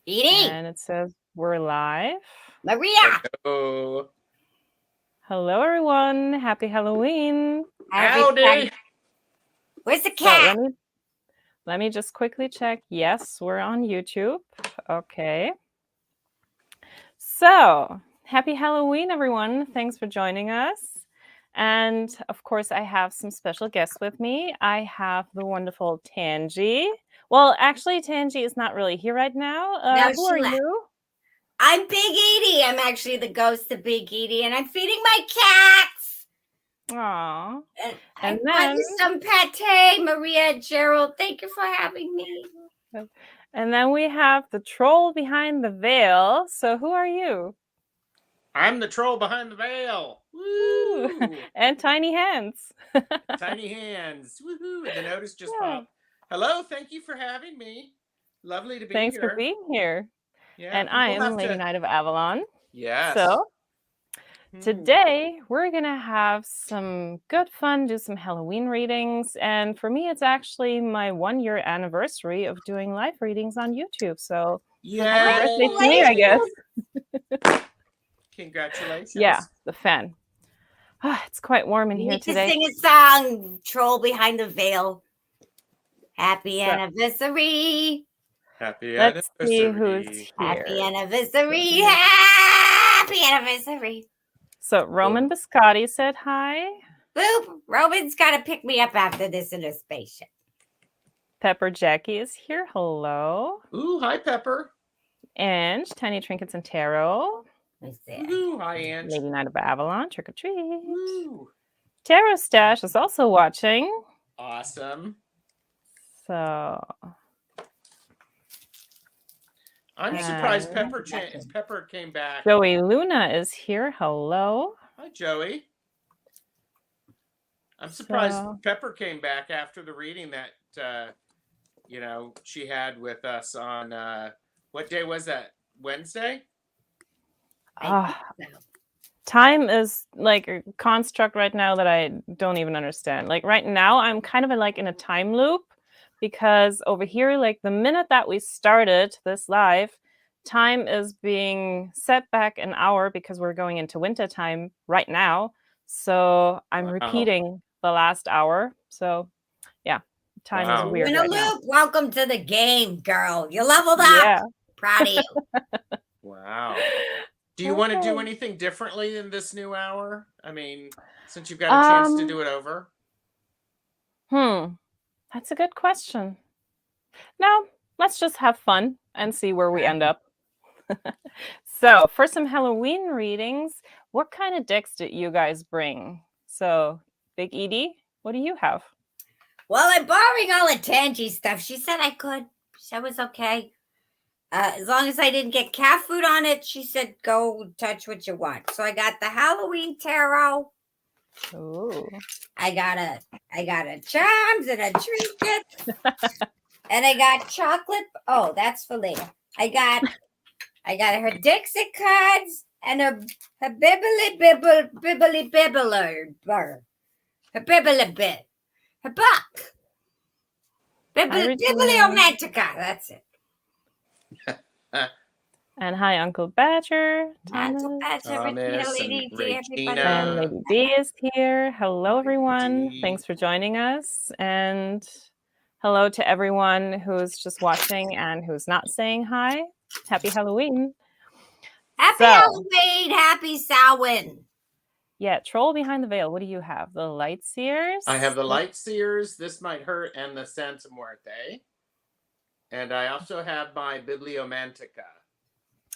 Edie. And it says we're live. Maria. Hello. Hello, everyone. Happy Halloween. Howdy. Where's the So cat? let me just quickly check. Yes, we're on YouTube. Okay. So happy Halloween, everyone. Thanks for joining us. And of course, I have some special guests with me. I have the wonderful Tanji. Well, actually, Tanji is not really here right now. No, Who are you? I'm Big Edie. I'm actually the ghost of Big Edie, and I'm feeding my cats. Aw. And brought you some pate, Maria, Gerald. Thank you for having me. And then we have the troll behind the veil. So who are you? I'm the troll behind the veil. Woo! And tiny hands. Tiny hands. Woohoo! The notice just popped. Hello, thank you for having me. Lovely to be Thanks here. for being here. Yeah, and I am Lady Knight of Avalon. Yes. So today we're going to have some good fun, do some Halloween readings. And for me, it's actually my 1-year anniversary of doing live readings on YouTube. So happy birthday to me, I guess. Congratulations. Yeah, the fan. It's quite warm in here today. Sing a song, Troll Behind the Veil. Happy anniversary. Happy Let's anniversary. See who's here. Happy anniversary. Happy anniversary. So Roman Biscotti said hi. Boop. Roman's got to pick me up after this in a spaceship. Pepper Jackie is here. Hello. Ooh, hi, Pepper. Ange, Tiny Trinkets and Tarot. Ooh, hi, Ange. Lady Knight of Avalon, trick or treat. Ooh. Tarot Stash is also watching. Awesome. So I'm surprised Pepper came back. Joey Luna is here. Hello. Hi, Joey. I'm surprised Pepper came back after the reading that she had with us on what day was that? Wednesday? Time is like a construct right now that I don't even understand. Like right now, I'm kind of in a time loop because over here, like the minute that we started this live, time is being set back an hour because we're going into winter time right now. So I'm repeating the last hour. So yeah, time is weird right now. Welcome to the game, girl. You leveled up. Yeah. Proud of you. Wow. Do you want to do anything differently in this new hour? I mean, since you've got a chance to do it over. That's a good question. No, let's just have fun and see where we end up. So for some Halloween readings, what kind of decks did you guys bring? So Big Edie, what do you have? Well, I'm borrowing all the Tanji stuff. She said I could. That was okay. As long as I didn't get cat food on it, she said, go touch what you want. So I got the Halloween tarot. Ooh. I got a charms and a trinket. And I got chocolate. Oh, that's for later. I got her Dixie cards and her bibbly bibbler. Her bibbly bit. Her buck. Bibliomatica. That's it. And hi, Uncle Badger. Uncle Badger, Lady D, and Lady B is here. Hello, everyone. Thanks for joining us. And hello to everyone who's just watching and who's not saying hi. Happy Halloween. Happy Halloween. Happy Samhain. Yeah, Troll Behind the Veil. What do you have? The Light Seers? I have the Light Seers, This Might Hurt, and the Santa Muerte. And I also have my Bibliomantica.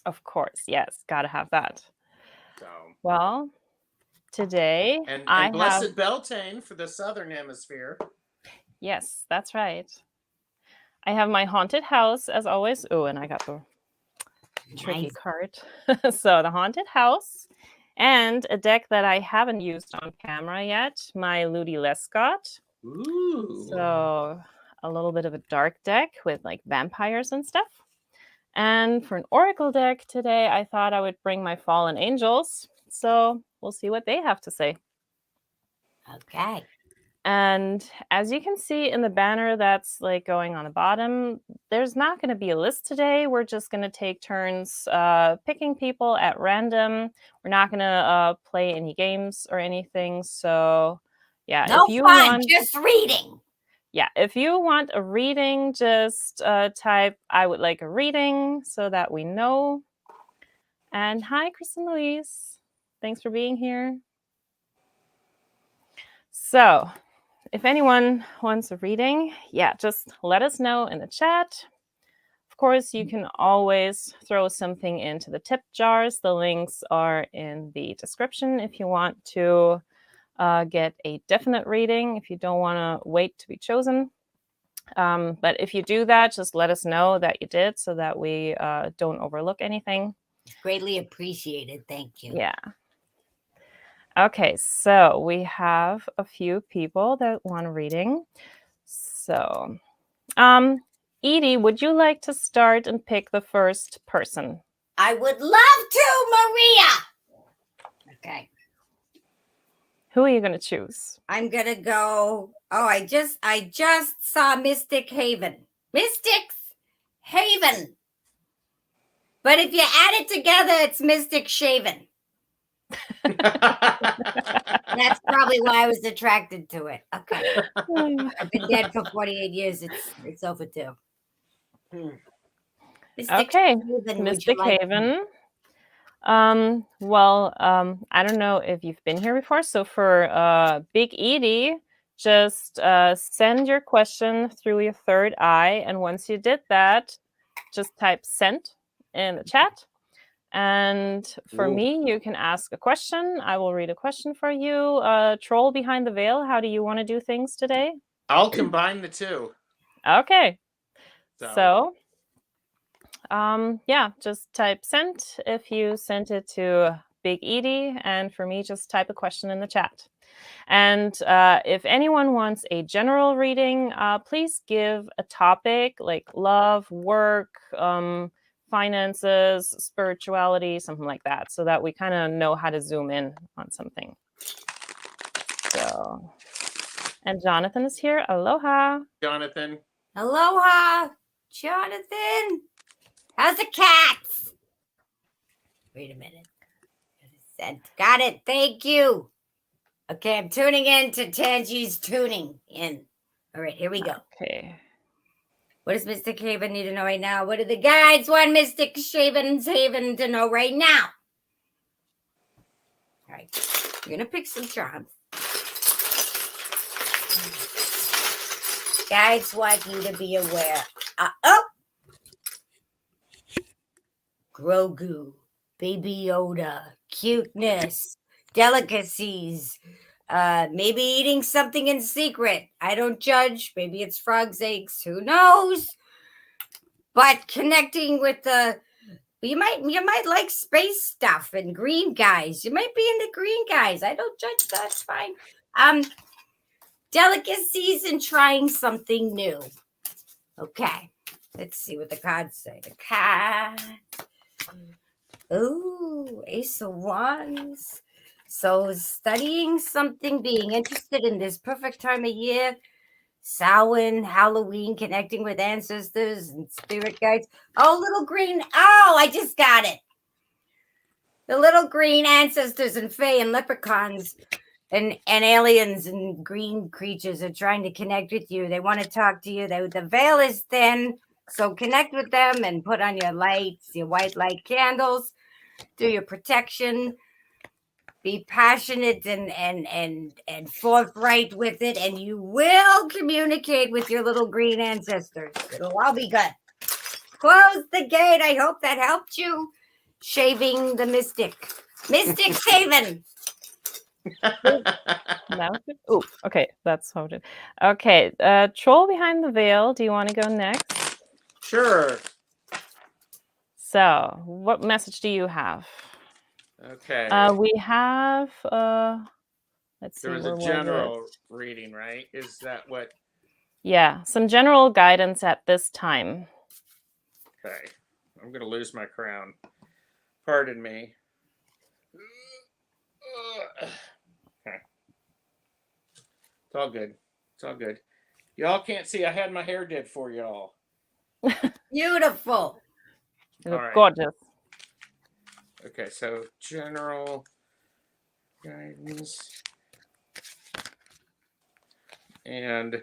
Of course, yes. Gotta have that. So, well, today and I Blessed have... Beltane for the Southern Hemisphere. Yes, that's right. I have my Haunted House, as always. Oh, and I got the tricky card. So the Haunted House. And a deck that I haven't used on camera yet, my Ludi Lescott. Ooh. So a little bit of a dark deck with like vampires and stuff. And for an Oracle deck today, I thought I would bring my Fallen Angels. So we'll see what they have to say. Okay. And as you can see in the banner that's like going on the bottom, there's not going to be a list today. We're just going to take turns picking people at random. We're not going to play any games or anything. So, yeah, No if you fun, want, just reading. yeah, if you want a reading, just type "I would like a reading" so that we know. And hi, Kristen Louise. Thanks for being here. So, if anyone wants a reading, yeah, just let us know in the chat. Of course, you can always throw something into the tip jars. The links are in the description if you want to get a definite reading, if you don't want to wait to be chosen. But if you do that, just let us know that you did so that we don't overlook anything. It's greatly appreciated. Thank you. Yeah. Okay, so we have a few people that want a reading. So, Edie, would you like to start and pick the first person? I would love to, Maria. Okay. Who are you going to choose? I'm gonna go. Oh, I just saw Mystic Haven. Mystics Haven. But if you add it together, it's Mystic Shaven. That's probably why I was attracted to it. Okay. I've been dead for 48 years. It's over too. Mystic Okay, Haven, Mystic Haven. Well, I don't know if you've been here before. So for Big Edie, just send your question through your third eye. And once you did that, just type "sent" in the chat. And for me, you can ask a question. I will read a question for you. Troll behind the veil, how do you want to do things today? I'll combine the two. Okay. So Yeah, just type "sent" if you sent it to Big Edie. And for me, just type a question in the chat. And if anyone wants a general reading, please give a topic like love, work, finances, spirituality, something like that, so that we kind of know how to zoom in on something. So, and Jonathan is here. Aloha. Jonathan. Aloha, Jonathan. How's the cats? Wait a minute. Got it. Thank you. Okay, I'm tuning in to Tanji's tuning in. All right, here we go. Okay. What does Mystic Haven need to know right now? What do the guides want Mystic Haven to know right now? All right, we're going to pick some charms. Guides want you to be aware. Grogu, Baby Yoda, cuteness, delicacies, maybe eating something in secret. I don't judge. Maybe it's frog's eggs. Who knows? But connecting with you might like space stuff and green guys. You might be into green guys. I don't judge. That's fine. Delicacies and trying something new. Okay. Let's see what the cards say. The card. Ooh, Ace of Wands. So studying something, being interested in this perfect time of year, Samhain, Halloween, connecting with ancestors and spirit guides. Oh, little green. Oh, I just got it. The little green ancestors and fae and leprechauns and aliens and green creatures are trying to connect with you. They want to talk to you. The veil is thin, so connect with them and put on your lights, your white light candles. Do your protection. Be passionate and forthright with it, and you will communicate with your little green ancestors. It'll all be good. Close the gate. I hope that helped you. Shaving the mystic. Mystic Haven. Oh, okay. That's how it is. Okay. Troll behind the veil. Do you want to go next? Sure. So, what message do you have? Okay. We have let's see. There was a general reading, right? Is that what? Yeah, some general guidance at this time. Okay. I'm going to lose my crown. Pardon me. Okay. It's all good. It's all good. Y'all can't see. I had my hair did for y'all. Beautiful. You look All right. gorgeous. Okay, so general guidance. And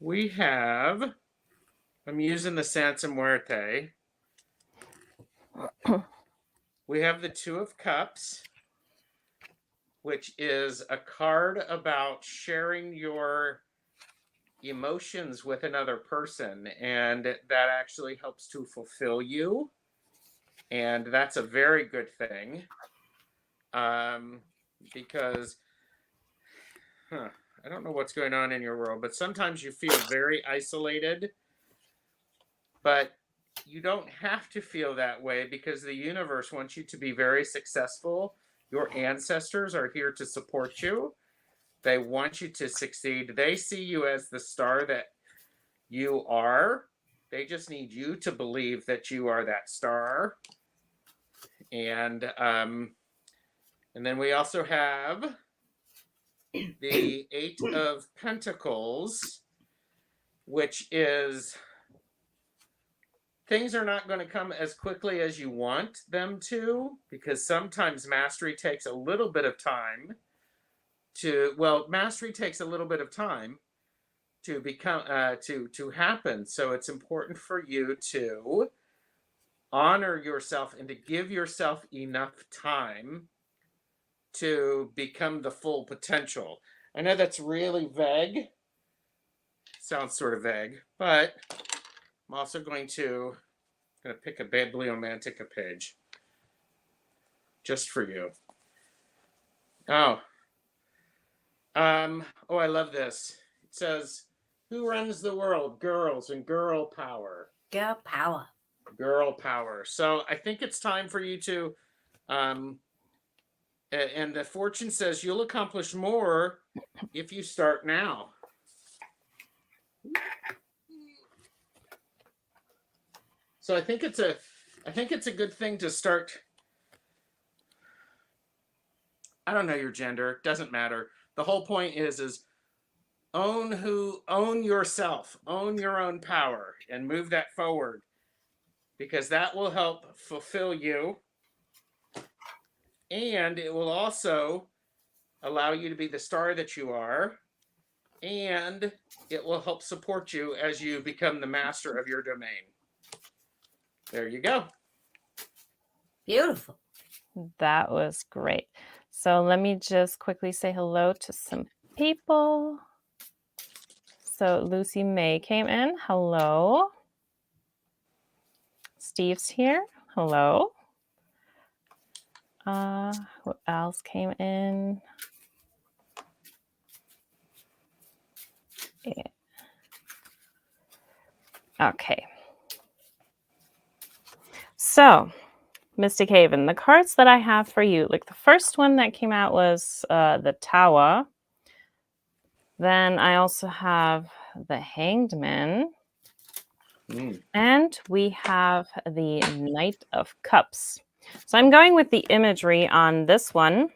we have, I'm using the Santa Muerte. We have the Two of Cups, which is a card about sharing your emotions with another person, and that actually helps to fulfill you, and that's a very good thing, because I don't know what's going on in your world, but sometimes you feel very isolated, but you don't have to feel that way because the universe wants you to be very successful. Your ancestors are here to support you. They want you to succeed. They see you as the star that you are. They just need you to believe that you are that star. And then we also have the Eight of Pentacles, which is things are not going to come as quickly as you want them to, because sometimes mastery takes a little bit of time mastery takes a little bit of time to become to happen. So it's important for you to honor yourself and to give yourself enough time to become the full potential. I know that's really vague. Sounds sort of vague, but I'm also going to pick a bibliomantica page just for you. Oh, I love this. It says, "Who runs the world? Girls and girl power." Girl power. Girl power. So I think it's time for you to, and the fortune says you'll accomplish more if you start now. So I think it's a good thing to start. I don't know your gender, doesn't matter. The whole point is own yourself, own your own power, and move that forward, because that will help fulfill you, and it will also allow you to be the star that you are, and it will help support you as you become the master of your domain. There you go. Beautiful. That was great. So let me just quickly say hello to some people. So Lucy May came in. Hello. Steve's here. Hello. Who else came in? Yeah. Okay. So, Mystic Haven, the cards that I have for you, like the first one that came out was the Tower. Then I also have the Hanged Man. And we have the Knight of Cups. So I'm going with the imagery on this one.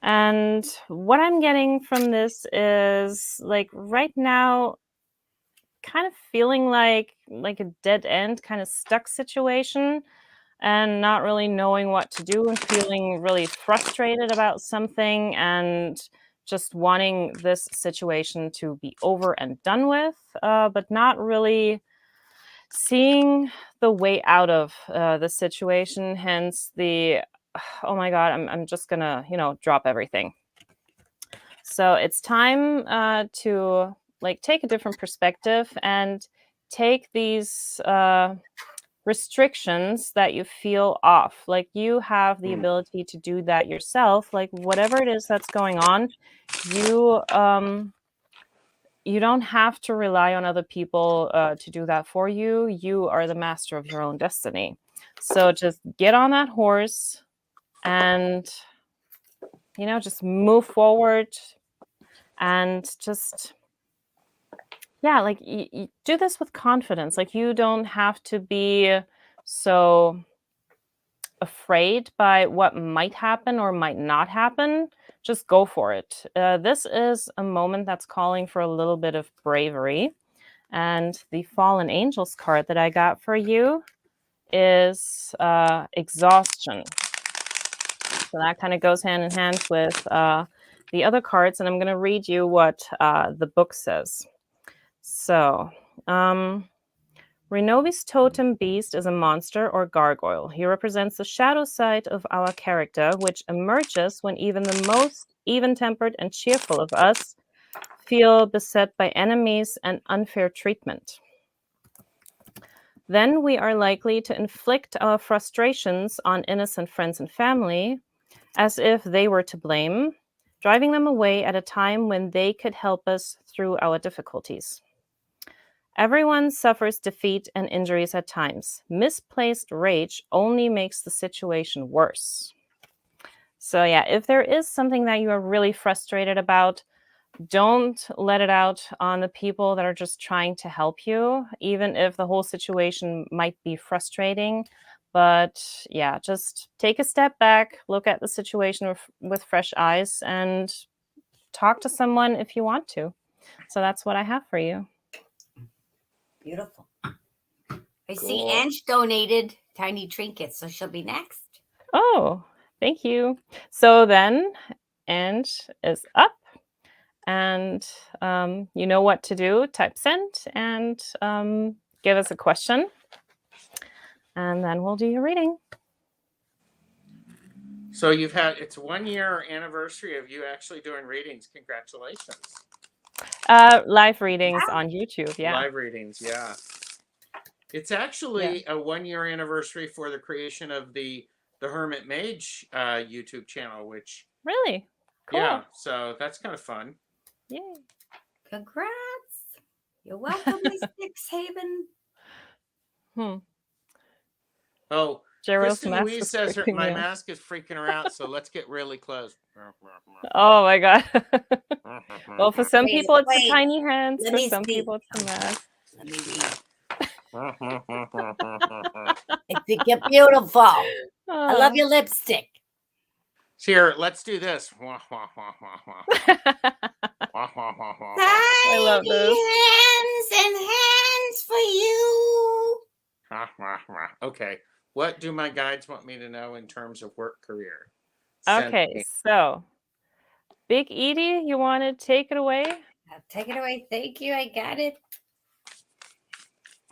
And what I'm getting from this is, like, right now, kind of feeling like a dead end, kind of stuck situation, and not really knowing what to do, and feeling really frustrated about something, and just wanting this situation to be over and done with, but not really seeing the way out of the situation. Hence the, oh my God, I'm just gonna, drop everything. So it's time to take a different perspective and take these restrictions that you feel off. Like, you have the ability to do that yourself. Like, whatever it is that's going on, you don't have to rely on other people to do that for you. You are the master of your own destiny. So just get on that horse and, just move forward, and just, yeah, like, you do this with confidence. Like, you don't have to be so afraid by what might happen or might not happen. Just go for it. This is a moment that's calling for a little bit of bravery. And the Fallen Angels card that I got for you is exhaustion. So that kind of goes hand in hand with the other cards. And I'm going to read you what the book says. So, Renovi's totem beast is a monster or gargoyle. He represents the shadow side of our character, which emerges when even the most even-tempered and cheerful of us feel beset by enemies and unfair treatment. Then we are likely to inflict our frustrations on innocent friends and family, as if they were to blame, driving them away at a time when they could help us through our difficulties. Everyone suffers defeat and injuries at times. Misplaced rage only makes the situation worse. So yeah, if there is something that you are really frustrated about, don't let it out on the people that are just trying to help you, even if the whole situation might be frustrating. But yeah, just take a step back, look at the situation with fresh eyes, and talk to someone if you want to. So that's what I have for you. Beautiful. I see Cool. Ange donated tiny trinkets, so she'll be next. Oh, thank you. So then, Ange is up, and you know what to do. Type send and give us a question, and then we'll do your reading. So it's 1 year anniversary of you actually doing readings. Congratulations. Live readings on YouTube, yeah. Live readings, yeah. It's actually a 1 year anniversary for the creation of the Hermit Mage YouTube channel, which Really? Cool. Yeah, so that's kind of fun. Yay. Congrats. You're welcome, Miss Haven. Oh, Gerald's Kristen mask Louise is says freaking my me out. mask is freaking her out, so let's get really close. Oh my god. Well, for some Wait, people it's the wait. tiny hands, Let for me some see. people it's the mask. Let me read. I think you're beautiful. I love your lipstick. Here, let's do this. I love this. Tiny hands for you. Okay, what do my guides want me to know in terms of work career? Okay, so Big Edie, you want to take it away? I'll take it away. Thank you. I got it.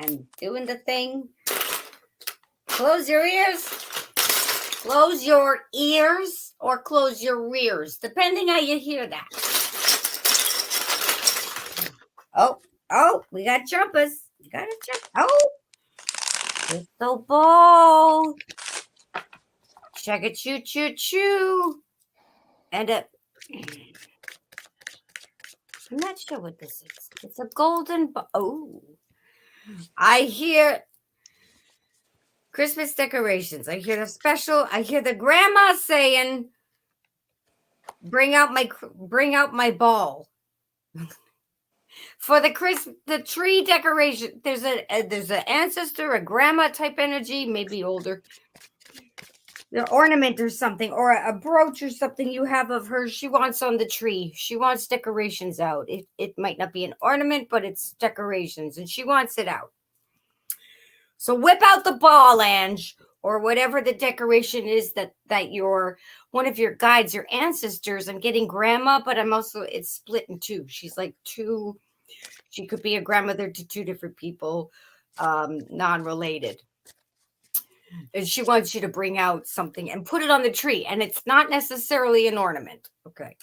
I'm doing the thing. Close your ears. Close your ears or close your rears, depending how you hear that. Oh, we got jumpers. You got to jump. Oh, crystal ball. Check it, choo, choo, choo. And I'm not sure what this is. It's a golden ball. Oh, I hear Christmas decorations. I hear the special. I hear the grandma saying, bring out my ball. For the tree decoration, there's an ancestor, a grandma type energy, maybe older. The ornament or something, or a brooch or something you have of her. She wants on the tree. She wants decorations out. It might not be an ornament, but it's decorations, and she wants it out. So whip out the ball, Ange, or whatever the decoration is that your one of your guides, your ancestors. I'm getting grandma, but it's split in two. She's like two. She could be a grandmother to two different people, non-related. And she wants you to bring out something and put it on the tree. And it's not necessarily an ornament. Okay.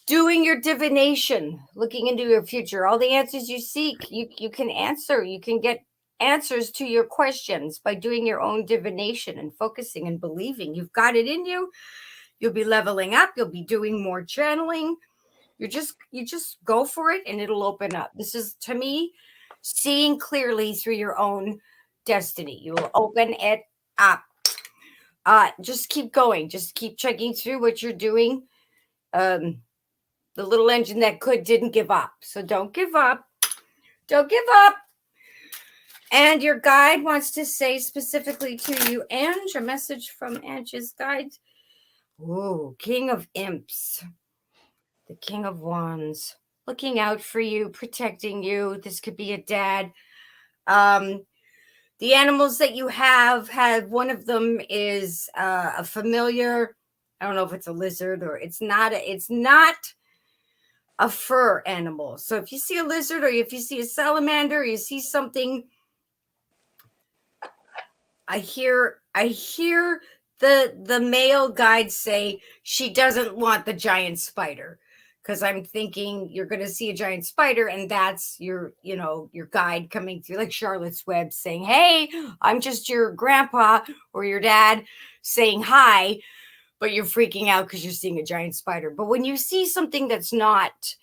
Doing your divination, looking into your future, all the answers you seek, you can answer. You can get answers to your questions by doing your own divination and focusing and believing. You've got it in you. You'll be leveling up. You'll be doing more channeling. You just go for it and it'll open up. This is, to me, seeing clearly through your own destiny. You will open it up. Just keep going. Just keep checking through what you're doing. The little engine that didn't give up. So don't give up. Don't give up. And your guide wants to say specifically to you, Ange, a message from Ange's guide. Oh, King of Imps. The King of Wands. looking out for you, protecting you. This could be a dad. The animals that you have one of them is a familiar. I don't know if it's a lizard or it's not a fur animal. So if you see a lizard or if you see a salamander, or you see something, I hear the male guide say she doesn't want the giant spider, because I'm thinking you're going to see a giant spider, and that's your guide coming through like Charlotte's Web saying, hey, I'm just your grandpa or your dad saying hi, but you're freaking out because you're seeing a giant spider. But when you see something that's not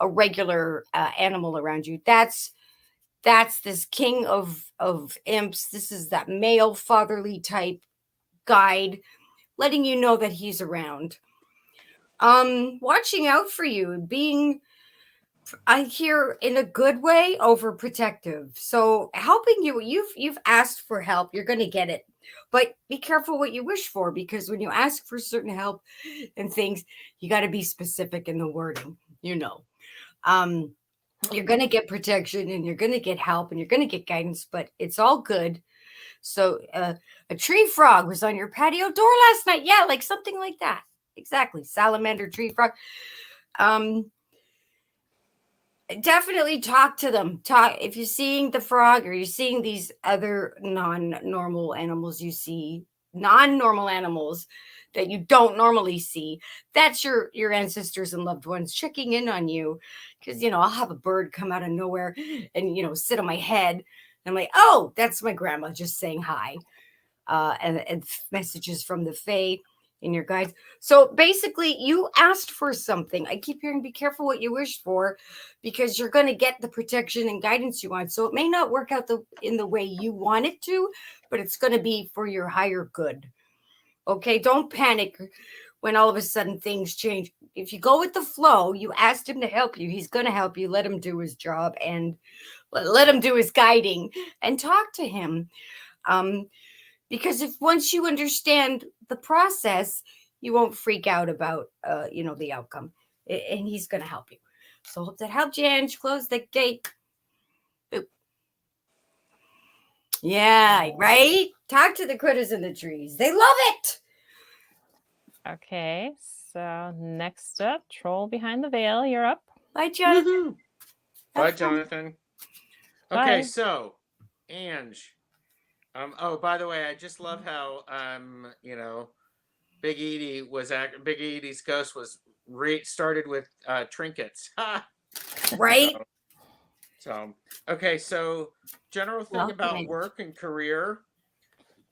a regular animal around you, that's this king of imps. This is that male fatherly type guide letting you know that he's around, watching out for you, being, I hear, in a good way, overprotective. So helping you, you've asked for help, you're going to get it, but be careful what you wish for, because when you ask for certain help and things, you got to be specific in the wording. You're going to get protection, and you're going to get help, and you're going to get guidance, but it's all good. So a tree frog was on your patio door last night. Yeah, like something like that. Exactly. Salamander, tree frog. Definitely talk to them. Talk if you're seeing the frog or you're seeing these other non-normal animals. You see non-normal animals that you don't normally see. That's your ancestors and loved ones checking in on you, because I'll have a bird come out of nowhere and sit on my head. And I'm like, oh, that's my grandma just saying hi. And messages from the Fae in your guides. So basically, you asked for something. I keep hearing, be careful what you wish for, because you're going to get the protection and guidance you want. So it may not work out in the way you want it to, but it's going to be for your higher good. Okay, don't panic when all of a sudden things change. If you go with the flow, you asked him to help you. He's going to help you. Let him do his job and let him do his guiding, and talk to him. Because if once you understand the process, you won't freak out about the outcome, and he's going to help you. So hope that helped you, Ange. Close the gate. Boop. Yeah, right. Talk to the critters in the trees. They love it. Okay, so next up, Troll Behind the Veil. You're up. Bye, Jonathan. Bye, Jonathan. Bye. Okay, so Ange. Oh, by the way, I just love how Big Edie's ghost was started with trinkets. Right. So okay, so general thing about work and career.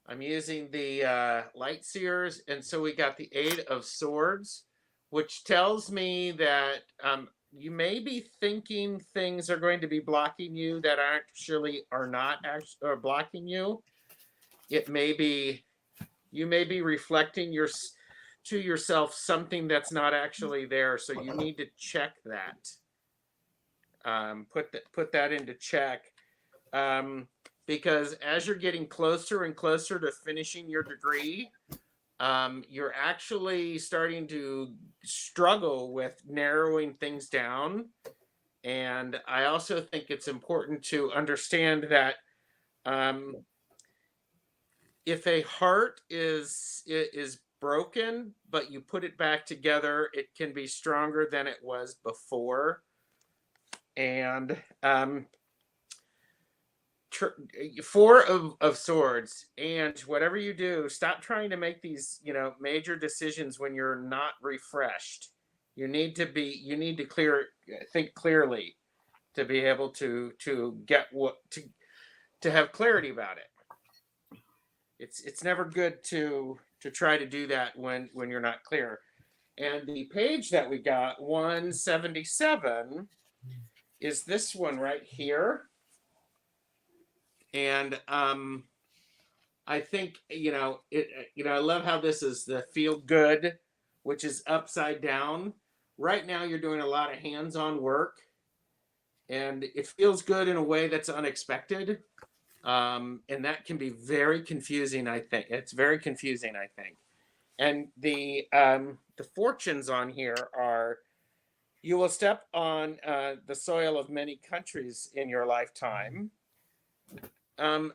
I'm using the light seers, and so we got the 8 of Swords, which tells me that you may be thinking things are going to be blocking you that are not actually blocking you. It may be you may be reflecting to yourself something that's not actually there, so you need to check that. Put that into check, because as you're getting closer and closer to finishing your degree, you're actually starting to struggle with narrowing things down. And I also think it's important to understand that if a heart is broken, but you put it back together, it can be stronger than it was before. And 4 of Swords, and whatever you do, stop trying to make these major decisions when you're not refreshed. You need to think clearly to be able to get to have clarity about it. It's never good to try to do that when you're not clear. And the page that we got, 177, is this one right here. And I think I love how this is the feel good, which is upside down. Right now you're doing a lot of hands-on work, and it feels good in a way that's unexpected. And that can be very confusing, I think. It's very confusing, I think. And the fortunes on here are You will step on the soil of many countries in your lifetime,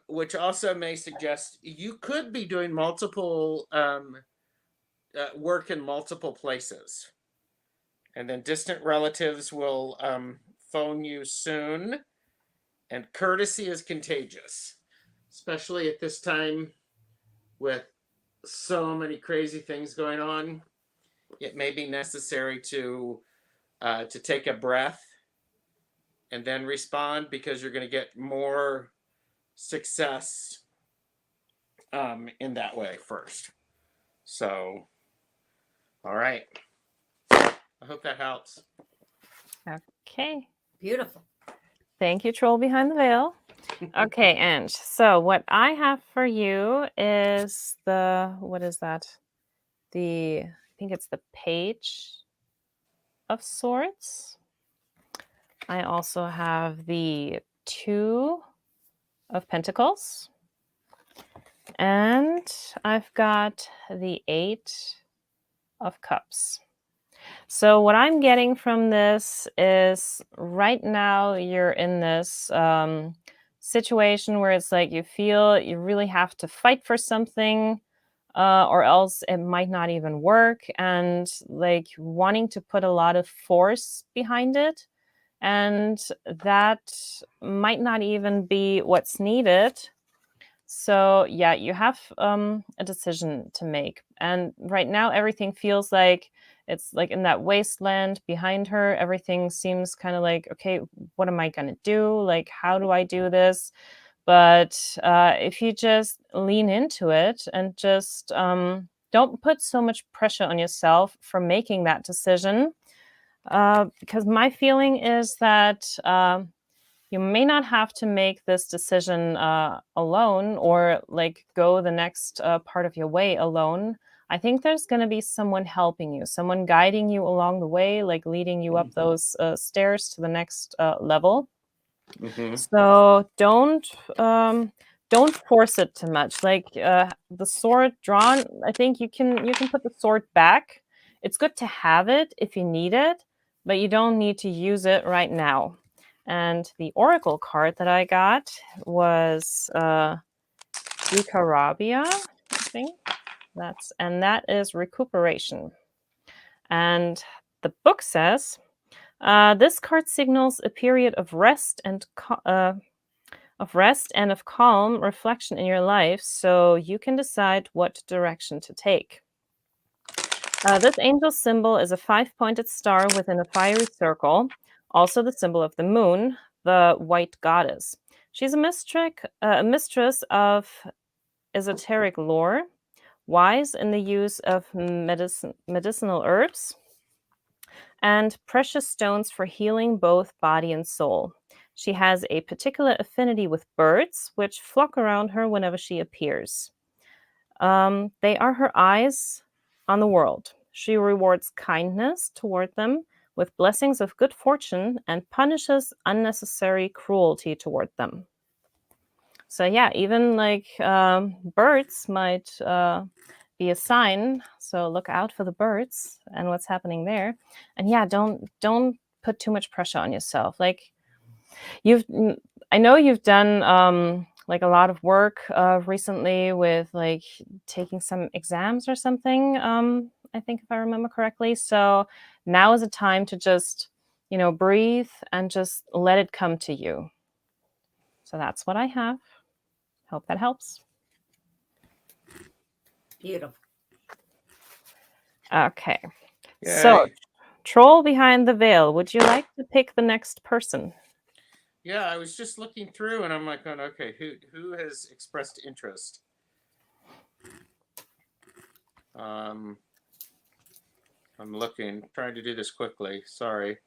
which also may suggest you could be doing multiple work in multiple places. And then distant relatives will phone you soon. And courtesy is contagious, especially at this time with so many crazy things going on. It may be necessary to take a breath and then respond, because you're going to get more success in that way first. So, all right. I hope that helps. Okay. Beautiful. Thank you, Troll Behind the Veil. Okay, Ange. So what I have for you is what is that? I think it's the Page of Swords. I also have the Two of Pentacles. And I've got the Eight of Cups. So what I'm getting from this is right now you're in this situation where it's like you feel you really have to fight for something, or else it might not even work, and like wanting to put a lot of force behind it. And that might not even be what's needed. So yeah, you have a decision to make. And right now everything feels like it's like in that wasteland behind her. Everything seems kind of like, okay, what am I going to do? Like, how do I do this? But if you just lean into it and just don't put so much pressure on yourself for making that decision, because my feeling is that you may not have to make this decision alone, or like go the next part of your way alone. I think there's going to be someone helping you, someone guiding you along the way, like leading you up those stairs to the next level. Mm-hmm. So don't force it too much. Like the sword drawn, I think you can put the sword back. It's good to have it if you need it, but you don't need to use it right now. And the oracle card that I got was Vicarabia, I think. That is recuperation. And the book says this card signals a period of rest and of calm reflection in your life, so you can decide what direction to take. This angel symbol is a 5-pointed star within a fiery circle, also the symbol of the moon, the white goddess. She's a mistress of esoteric lore, wise in the use of medicinal herbs, and precious stones for healing both body and soul. She has a particular affinity with birds, which flock around her whenever she appears. They are her eyes on the world. She rewards kindness toward them with blessings of good fortune and punishes unnecessary cruelty toward them. So yeah, even like birds might be a sign. So look out for the birds and what's happening there. And yeah, don't put too much pressure on yourself. Like I know you've done like a lot of work recently with like taking some exams or something. I think if I remember correctly. So now is a time to just, breathe and just let it come to you. So that's what I have. Hope that helps. Beautiful. Okay. Yay. So, Troll Behind the Veil, would you like to pick the next person? Yeah, I was just looking through and I'm like, going, okay, who has expressed interest? I'm looking, trying to do this quickly. Sorry.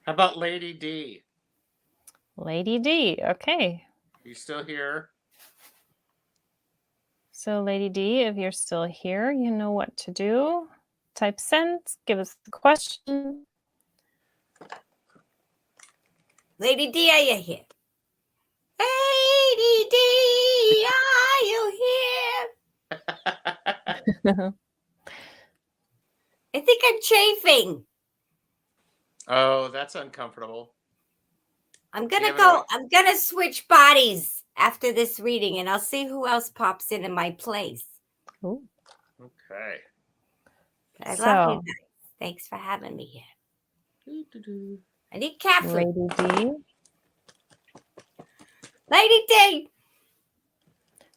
How about Lady D? Lady D. Okay. You still here? So, Lady D, if you're still here, you know what to do. Type send, give us the question. Lady D, are you here? Lady D, are you here? I think I'm chafing. Oh, that's uncomfortable. I'm Do you gonna have go. another- I'm gonna switch bodies after this reading, and I'll see who else pops in my place. Ooh. Okay. I love you So, guys. Thanks for having me here. Doo-doo-doo. I need Catherine. Lady D. Lady D.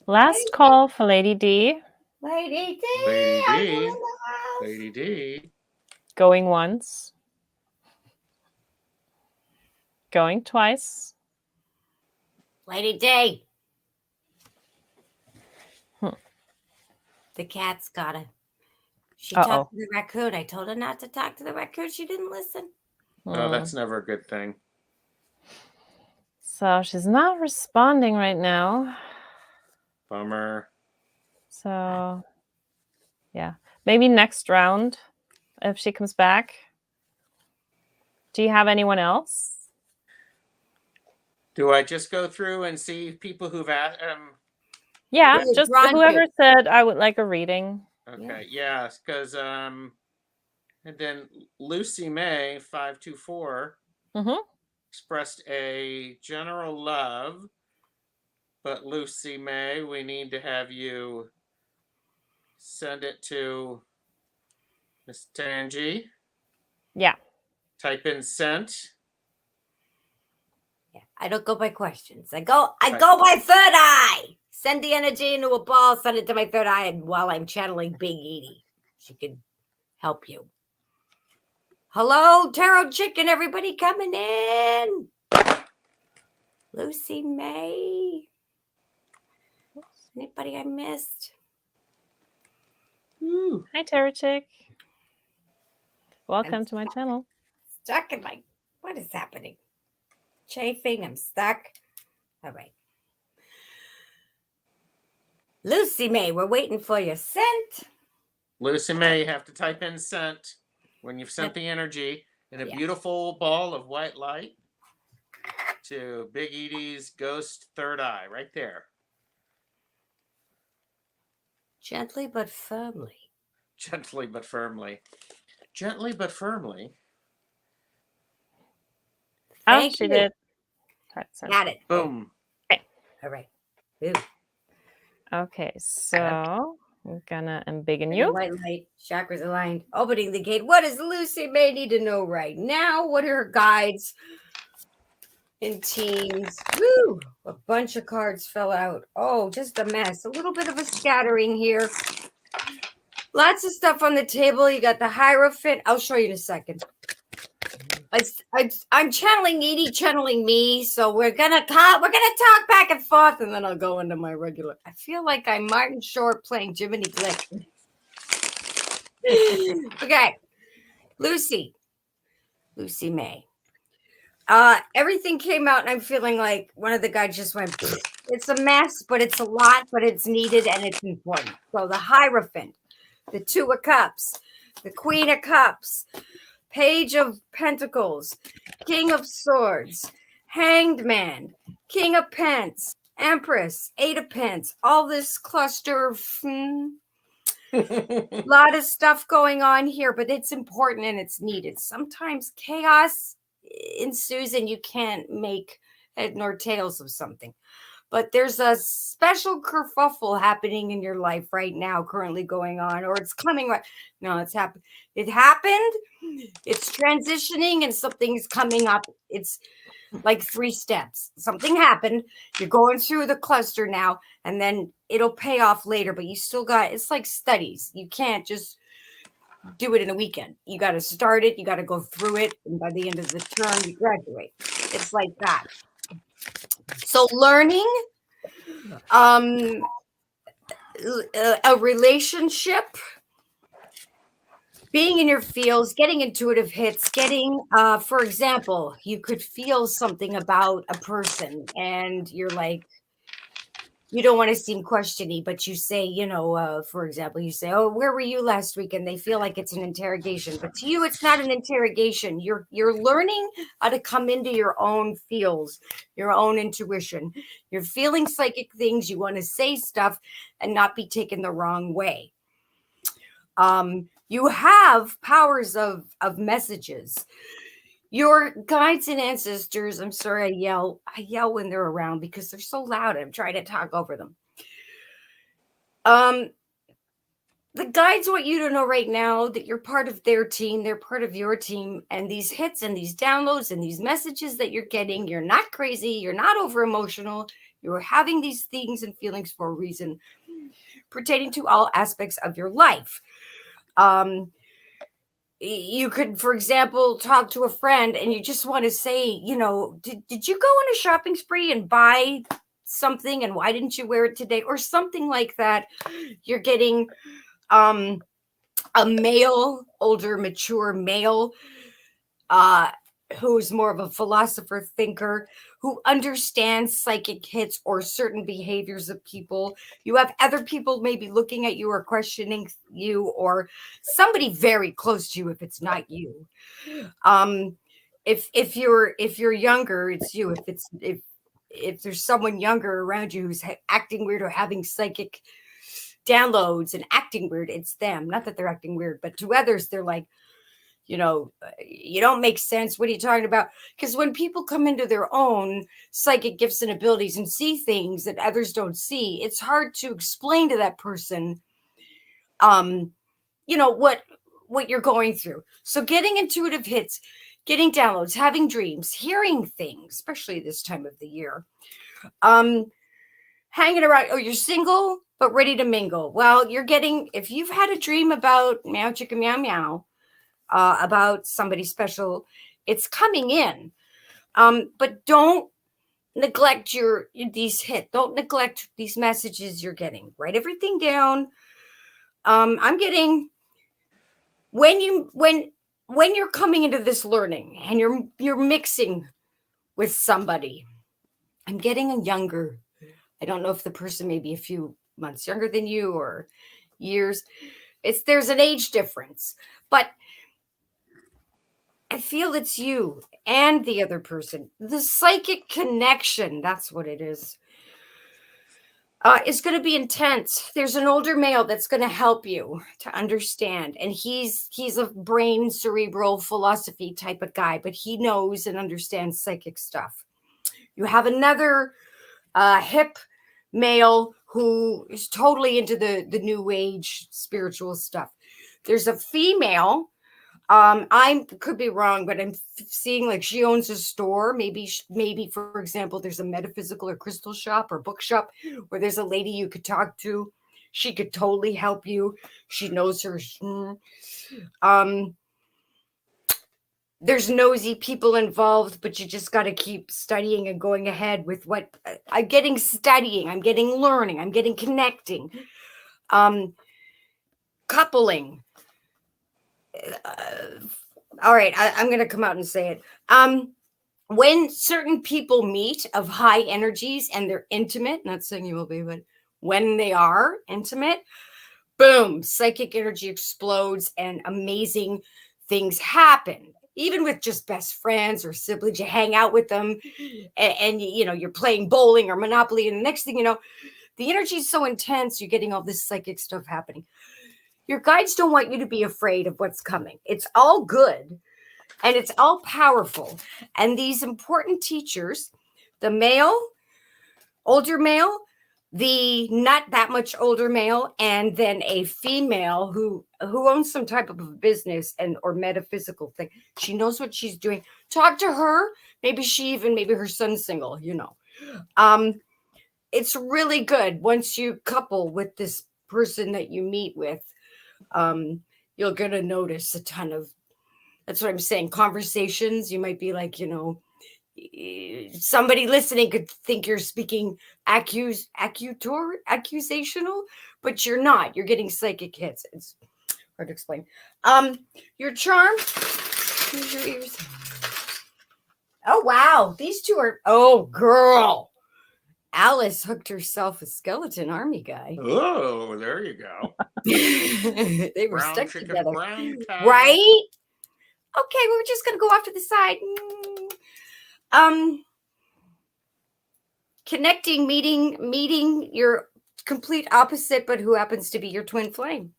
Last call for Lady D. Lady D. Lady Are you D. in the house? Lady D. Going once. Going twice. Lady D. Hmm. The cat's got it. She Uh-oh. talked to the raccoon. I told her not to talk to the raccoon. She didn't listen. Oh, that's never a good thing. So she's not responding right now. Bummer. So, yeah. Maybe next round if she comes back. Do you have anyone else? Do I just go through and see people who've asked? Yeah, Who you're just drawn to. whoever said I would like a reading. Okay, yeah, because and then Lucy May 524 Mm-hmm. expressed a general love, but Lucy May, we need to have you send it to Miss Tanji. Yeah. Type in sent. Yeah, I don't go by questions. I go Right. by third eye. Send the energy into a ball, send it to my third eye, and while I'm channeling Big Edie, she can help you. Hello, Tarot Chicken, everybody coming in. Lucy May. Anybody I missed? Ooh. Hi, Tarot Chick. Welcome to my channel. Stuck in my, what is happening? Chafing, I'm stuck. All right. Lucy May, we're waiting for your scent. Lucy May, you have to type in sent when you've sent the energy in a beautiful ball of white light to Big Edie's ghost third eye, right there. Gently but firmly. Gently but firmly. Gently but firmly. Thank She you. did. Got it. Boom. All right. Ooh. Okay, so I'm gonna embiggen The you. white light, chakras aligned, opening the gate. What does Lucy May need to know right now? What are her guides and teams? Woo! A bunch of cards fell out. Oh, just a mess. A little bit of a scattering here. Lots of stuff on the table. You got the Hierophant. I'll show you in a second. I'm channeling Edie, channeling me, so we're gonna talk back and forth, and then I'll go into my regular. I feel like I'm Martin Short playing Jiminy Glick. Okay, Lucy May. Everything came out, and I'm feeling like one of the guys just went. It's a mess, but it's a lot, but it's needed and it's important. So the Hierophant, the Two of Cups, the Queen of Cups, Page of Pentacles, King of Swords, Hanged Man, King of Pence, Empress, Eight of Pence, all this cluster of lot of stuff going on here, but it's important and it's needed. Sometimes chaos ensues and you can't make head nor tails of something. But there's a special kerfuffle happening in your life right now, currently going on, or it's coming right. No, it's happened. It happened. It's transitioning and something's coming up. It's like 3 steps. Something happened. You're going through the cluster now, and then it'll pay off later, but you still got, it's like studies. You can't just do it in a weekend. You got to start it. You got to go through it. And by the end of the term, you graduate. It's like that. So learning, a relationship, being in your feels, getting intuitive hits, getting, for example, you could feel something about a person and you're like, you don't want to seem questiony, but you say, for example, you say, oh, where were you last week? And they feel like it's an interrogation, but to you, it's not an interrogation. You're learning how to come into your own feels, your own intuition. You're feeling psychic things. You want to say stuff and not be taken the wrong way. You have powers of messages. Your guides and ancestors, I'm sorry, I yell when they're around because they're so loud. I'm trying to talk over them. The guides want you to know right now that you're part of their team, they're part of your team, and these hits and these downloads and these messages that you're getting, you're not crazy, you're not over emotional, you're having these things and feelings for a reason pertaining to all aspects of your life. You could, for example, talk to a friend and you just want to say, you know, did you go on a shopping spree and buy something, and why didn't you wear it today, or something like that. You're getting a male, older, mature male, who's more of a philosopher thinker, who understands psychic hits or certain behaviors of people. You have other people maybe looking at you or questioning you, or somebody very close to you if it's not you. If you're younger, it's you. If there's someone younger around you who's acting weird or having psychic downloads and acting weird, it's them. Not that they're acting weird, but to others, they're like, you know, you don't make sense. What are you talking about? Because when people come into their own psychic gifts and abilities and see things that others don't see, it's hard to explain to that person, you know, what you're going through. So getting intuitive hits, getting downloads, having dreams, hearing things, especially this time of the year, hanging around. Oh, you're single but ready to mingle. Well, you're getting, if you've had a dream about meow chicken meow meow, about somebody special, it's coming in. But don't neglect don't neglect these messages you're getting. Write everything down. I'm getting, when you're coming into this learning and you're mixing with somebody, I'm getting a younger. I don't know if the person may be a few months younger than you or years. There's an age difference, but I feel it's you and the other person. The psychic connection, that's what it is going to be intense. There's an older male that's going to help you to understand. And he's a brain, cerebral philosophy type of guy, but he knows and understands psychic stuff. You have another hip male who is totally into the new age spiritual stuff. There's a female. I could be wrong, but I'm seeing like she owns a store. Maybe, for example, there's a metaphysical or crystal shop or bookshop where there's a lady you could talk to. She could totally help you. She knows her. There's nosy people involved, but you just got to keep studying and going ahead with what I'm getting. Studying, I'm getting learning, I'm getting connecting, coupling. All right, I'm going to come out and say it. When certain people meet of high energies and they're intimate, not saying you will be, but when they are intimate, boom, psychic energy explodes and amazing things happen. Even with just best friends or siblings, you hang out with them and you know, you're playing bowling or Monopoly, and the next thing you know, the energy is so intense, you're getting all this psychic stuff happening. Your guides don't want you to be afraid of what's coming. It's all good and it's all powerful. And these important teachers, the male, older male, the not that much older male, and then a female who owns some type of a business and or metaphysical thing. She knows what she's doing. Talk to her. Maybe her son's single, you know. It's really good once you couple with this person that you meet with. You're going to notice a ton of, that's what I'm saying, conversations. You might be like, you know, somebody listening could think you're speaking accusational, but you're not. You're getting psychic hits. It's hard to explain. Your charm. Here's your ears. Oh, wow. These two are, oh, girl. Alice hooked herself a skeleton army guy. Oh, there you go. They were Brown stuck chicken, together. brown cow. Right? Okay, we're just going to go off to the side. Connecting, meeting your complete opposite, but who happens to be your twin flame.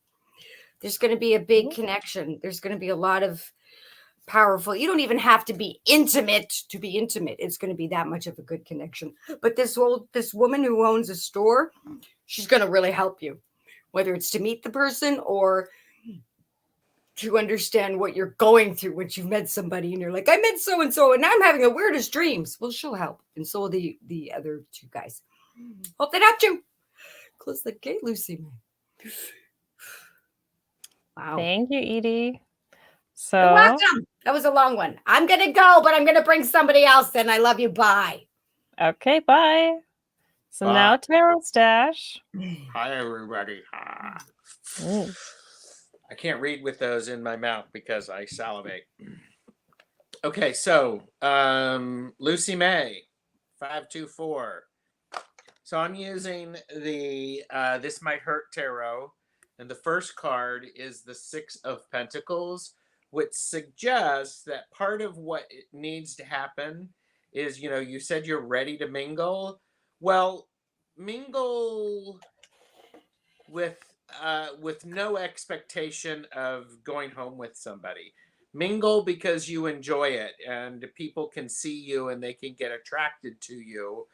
There's going to be a big connection. There's going to be a lot of powerful. You don't even have to be intimate to be intimate. It's going to be that much of a good connection. But this woman who owns a store, she's going to really help you, whether it's to meet the person or to understand what you're going through once you've met somebody and you're like, I met so and so and I'm having the weirdest dreams. Well, she'll help. And so will the other two guys. Hope that helped you. Close the gate, Lucy. Wow. Thank you, Edie. You're So welcome. That was a long one. I'm going to go, but I'm going to bring somebody else then. I love you. Bye. okay, bye. So Bye. now Tarot Stash. Hi, everybody. Ooh. I can't read with those in my mouth because I salivate. Okay, so Lucy May, 524. So I'm using the This Might Hurt Tarot, and the first card is the Six of Pentacles, which suggests that part of what it needs to happen is, you said you're ready to mingle. Well, mingle with no expectation of going home with somebody. Mingle because you enjoy it and people can see you and they can get attracted to you.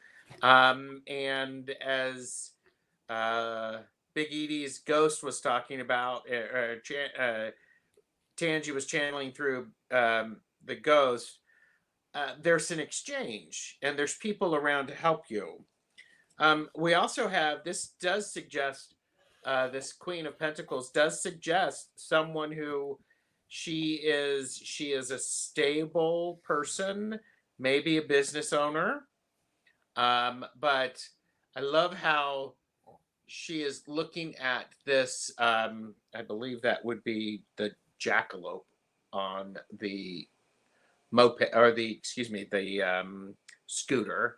And as Big Edie's ghost was talking about, Tanji was channeling through the ghost, there's an exchange and there's people around to help you. We also have, this does suggest, this Queen of Pentacles does suggest someone who she is a stable person, maybe a business owner. But I love how she is looking at this. I believe that would be the jackalope on the moped, or the scooter.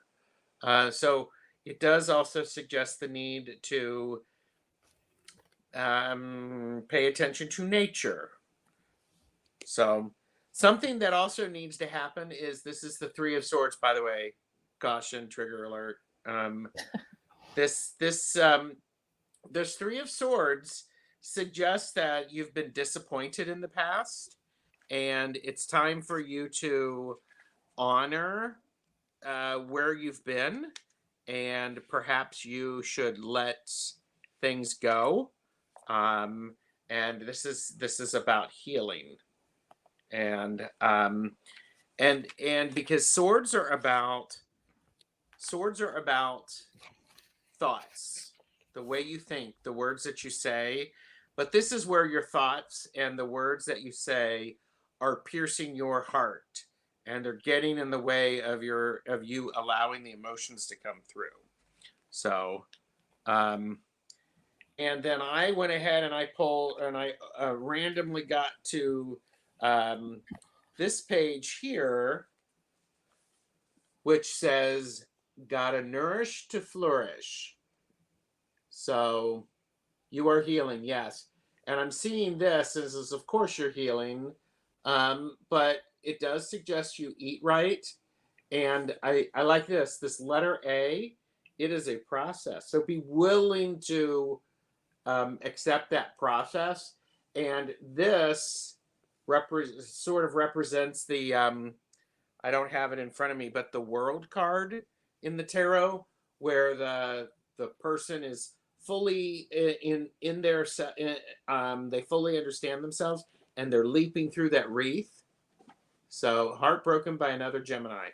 So it does also suggest the need to pay attention to nature. So something that also needs to happen is, this is the Three of Swords, by the way. Caution, trigger alert. This Three of Swords suggests that you've been disappointed in the past, and it's time for you to honor where you've been, and perhaps you should let things go. And this is about healing, and because swords are about thoughts, the way you think, the words that you say. But this is where your thoughts and the words that you say are piercing your heart, and they're getting in the way of you allowing the emotions to come through. So and then I went ahead and I pulled, and I randomly got to this page here, which says, gotta nourish to flourish. So you are healing, yes. And I'm seeing this as, of course, you're healing, but it does suggest you eat right. And I like this letter A. It is a process. So be willing to accept that process. And this sort of represents the, I don't have it in front of me, but the World card in the tarot, where the person is fully in their they fully understand themselves and they're leaping through that wreath. So heartbroken by another Gemini.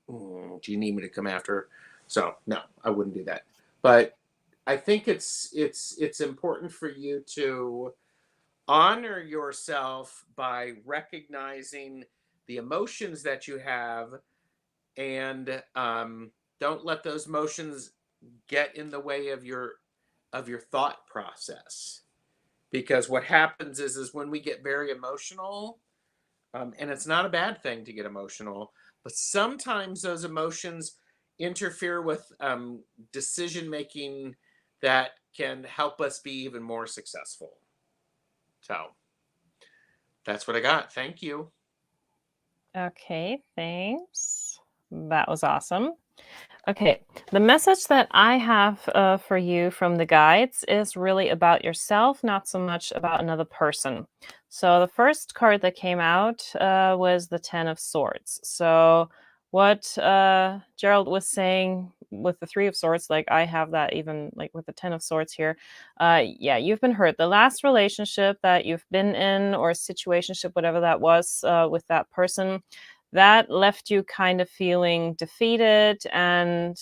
Do you need me to come after her? So no, I wouldn't do that. But I think it's important for you to honor yourself by recognizing the emotions that you have, and don't let those emotions get in the way of your thought process. Because what happens is when we get very emotional, and it's not a bad thing to get emotional, but sometimes those emotions interfere with decision making that can help us be even more successful. So that's what I got. Thank you. Okay, thanks. That was awesome. Okay, the message that I have for you from the guides is really about yourself, not so much about another person. So the first card that came out was the Ten of Swords. So what Gerald was saying with the Three of Swords, like I have that even like with the Ten of Swords here. Yeah, you've been hurt. The last relationship that you've been in or situationship, whatever that was with that person, that left you kind of feeling defeated and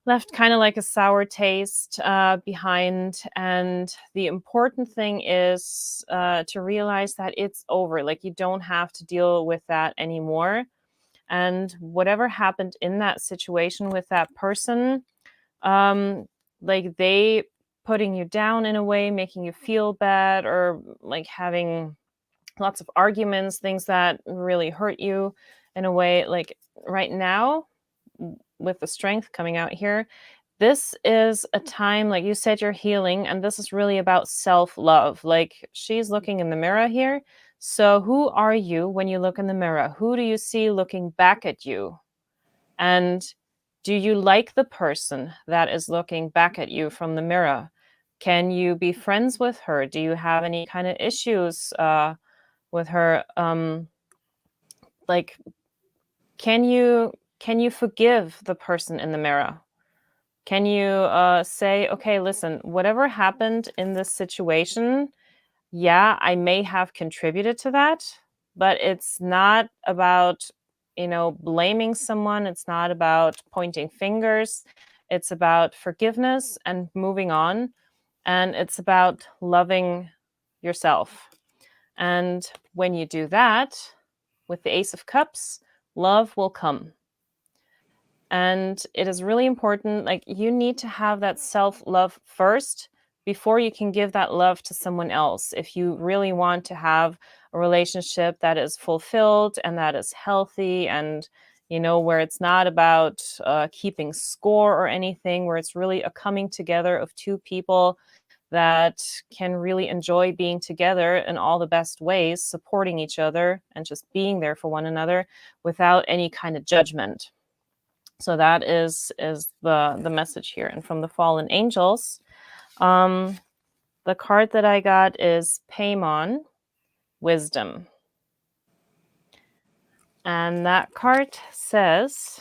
left kind of like a sour taste behind. And the important thing is to realize that it's over. Like, you don't have to deal with that anymore. And whatever happened in that situation with that person, like they putting you down in a way, making you feel bad, or like having lots of arguments, things that really hurt you in a way, like right now, with the strength coming out here, this is a time, like you said, you're healing, and this is really about self-love. Like, she's looking in the mirror here. So who are you when you look in the mirror? Who do you see looking back at you? And do you like the person that is looking back at you from the mirror? Can you be friends with her? Do you have any kind of issues with her? Like, can you forgive the person in the mirror? Can you say, okay, listen, whatever happened in this situation, yeah, I may have contributed to that, but it's not about, blaming someone. It's not about pointing fingers. It's about forgiveness and moving on. And it's about loving yourself. And when you do that, with the Ace of Cups, love will come. And it is really important, like, you need to have that self-love first before you can give that love to someone else. If you really want to have a relationship that is fulfilled and that is healthy, and where it's not about keeping score or anything, where it's really a coming together of two people that can really enjoy being together in all the best ways, supporting each other and just being there for one another without any kind of judgment. So that is the message here. And from the Fallen Angels, the card that I got is Paimon, Wisdom. And that card says,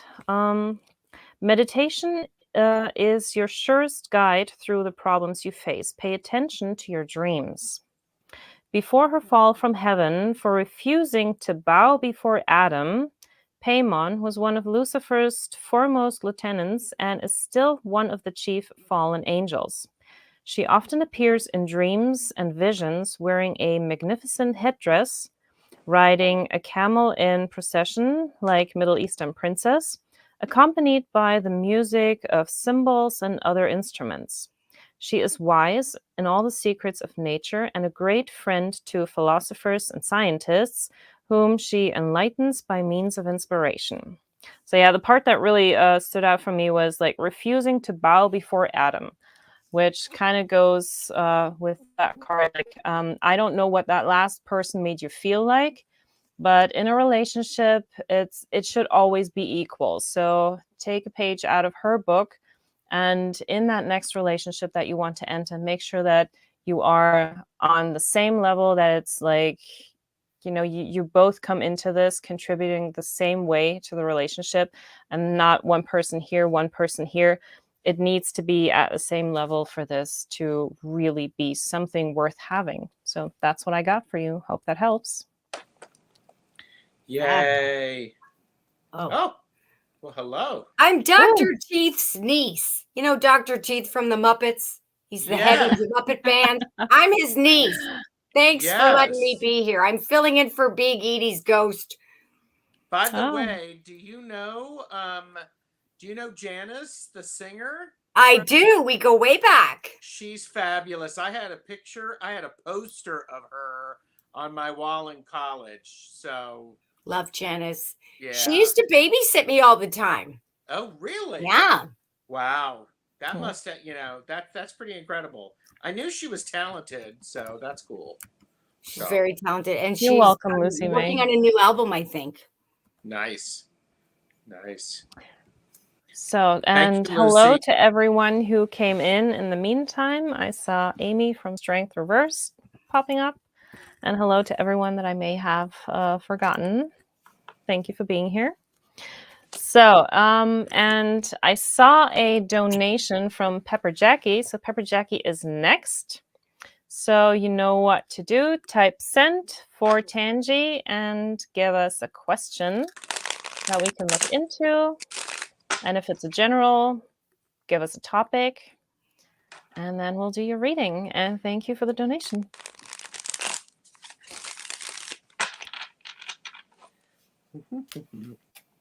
meditation is your surest guide through the problems you face. Pay attention to your dreams. Before her fall from heaven for refusing to bow before Adam, Paimon was one of Lucifer's foremost lieutenants and is still one of the chief fallen angels. She often appears in dreams and visions wearing a magnificent headdress, riding a camel in procession like Middle Eastern princess, accompanied by the music of cymbals and other instruments. She is wise in all the secrets of nature and a great friend to philosophers and scientists, whom she enlightens by means of inspiration. So yeah, the part that really stood out for me was like refusing to bow before Adam, which kind of goes with that card. Like, I don't know what that last person made you feel like, but in a relationship, it should always be equal. So take a page out of her book, and in that next relationship that you want to enter, make sure that you are on the same level, that it's like, you both come into this contributing the same way to the relationship, and not one person here, one person here. It needs to be at the same level for this to really be something worth having. So that's what I got for you. Hope that helps. Yay. Oh. Well, hello. I'm Dr. Teeth's niece. You know Dr. Teeth from the Muppets? He's the head of the Muppet band. I'm his niece. Thanks for letting me be here. I'm filling in for Big Edie's ghost. By the way, do you know Janice, the singer? I do. We go way back. She's fabulous. I had a poster of her on my wall in college. So love Janice. Yeah. She used to babysit me all the time. Oh, really? Yeah. Wow. That must have, that's pretty incredible. I knew she was talented, so that's cool. She's very talented, and You're welcome, Lucy working May. on a new album, I think. Nice. So, and you, hello Lucy. to everyone who came in the meantime. I saw Amy from Strength Reverse popping up. And hello to everyone that I may have forgotten. Thank you for being here. So, and I saw a donation from Pepper Jackie. So Pepper Jackie is next. So you know what to do. Type send for Tanji and give us a question that we can look into. And if it's a general, give us a topic. And then we'll do your reading. And thank you for the donation.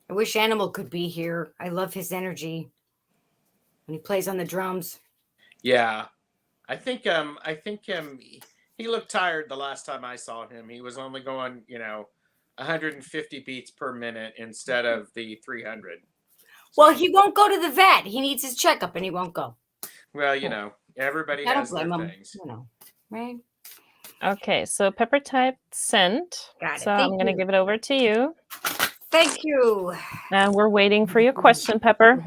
I wish Animal could be here. I love his energy when he plays on the drums. Yeah, I think he looked tired the last time I saw him. He was only going 150 beats per minute instead of the 300. Well, he won't go to the vet. He needs his checkup, and he won't go. Well, everybody I don't has their blame him. things. Right? Okay, so Pepper typed send. Got it. So I'm going to give it over to you. Thank you. And we're waiting for your question, Pepper.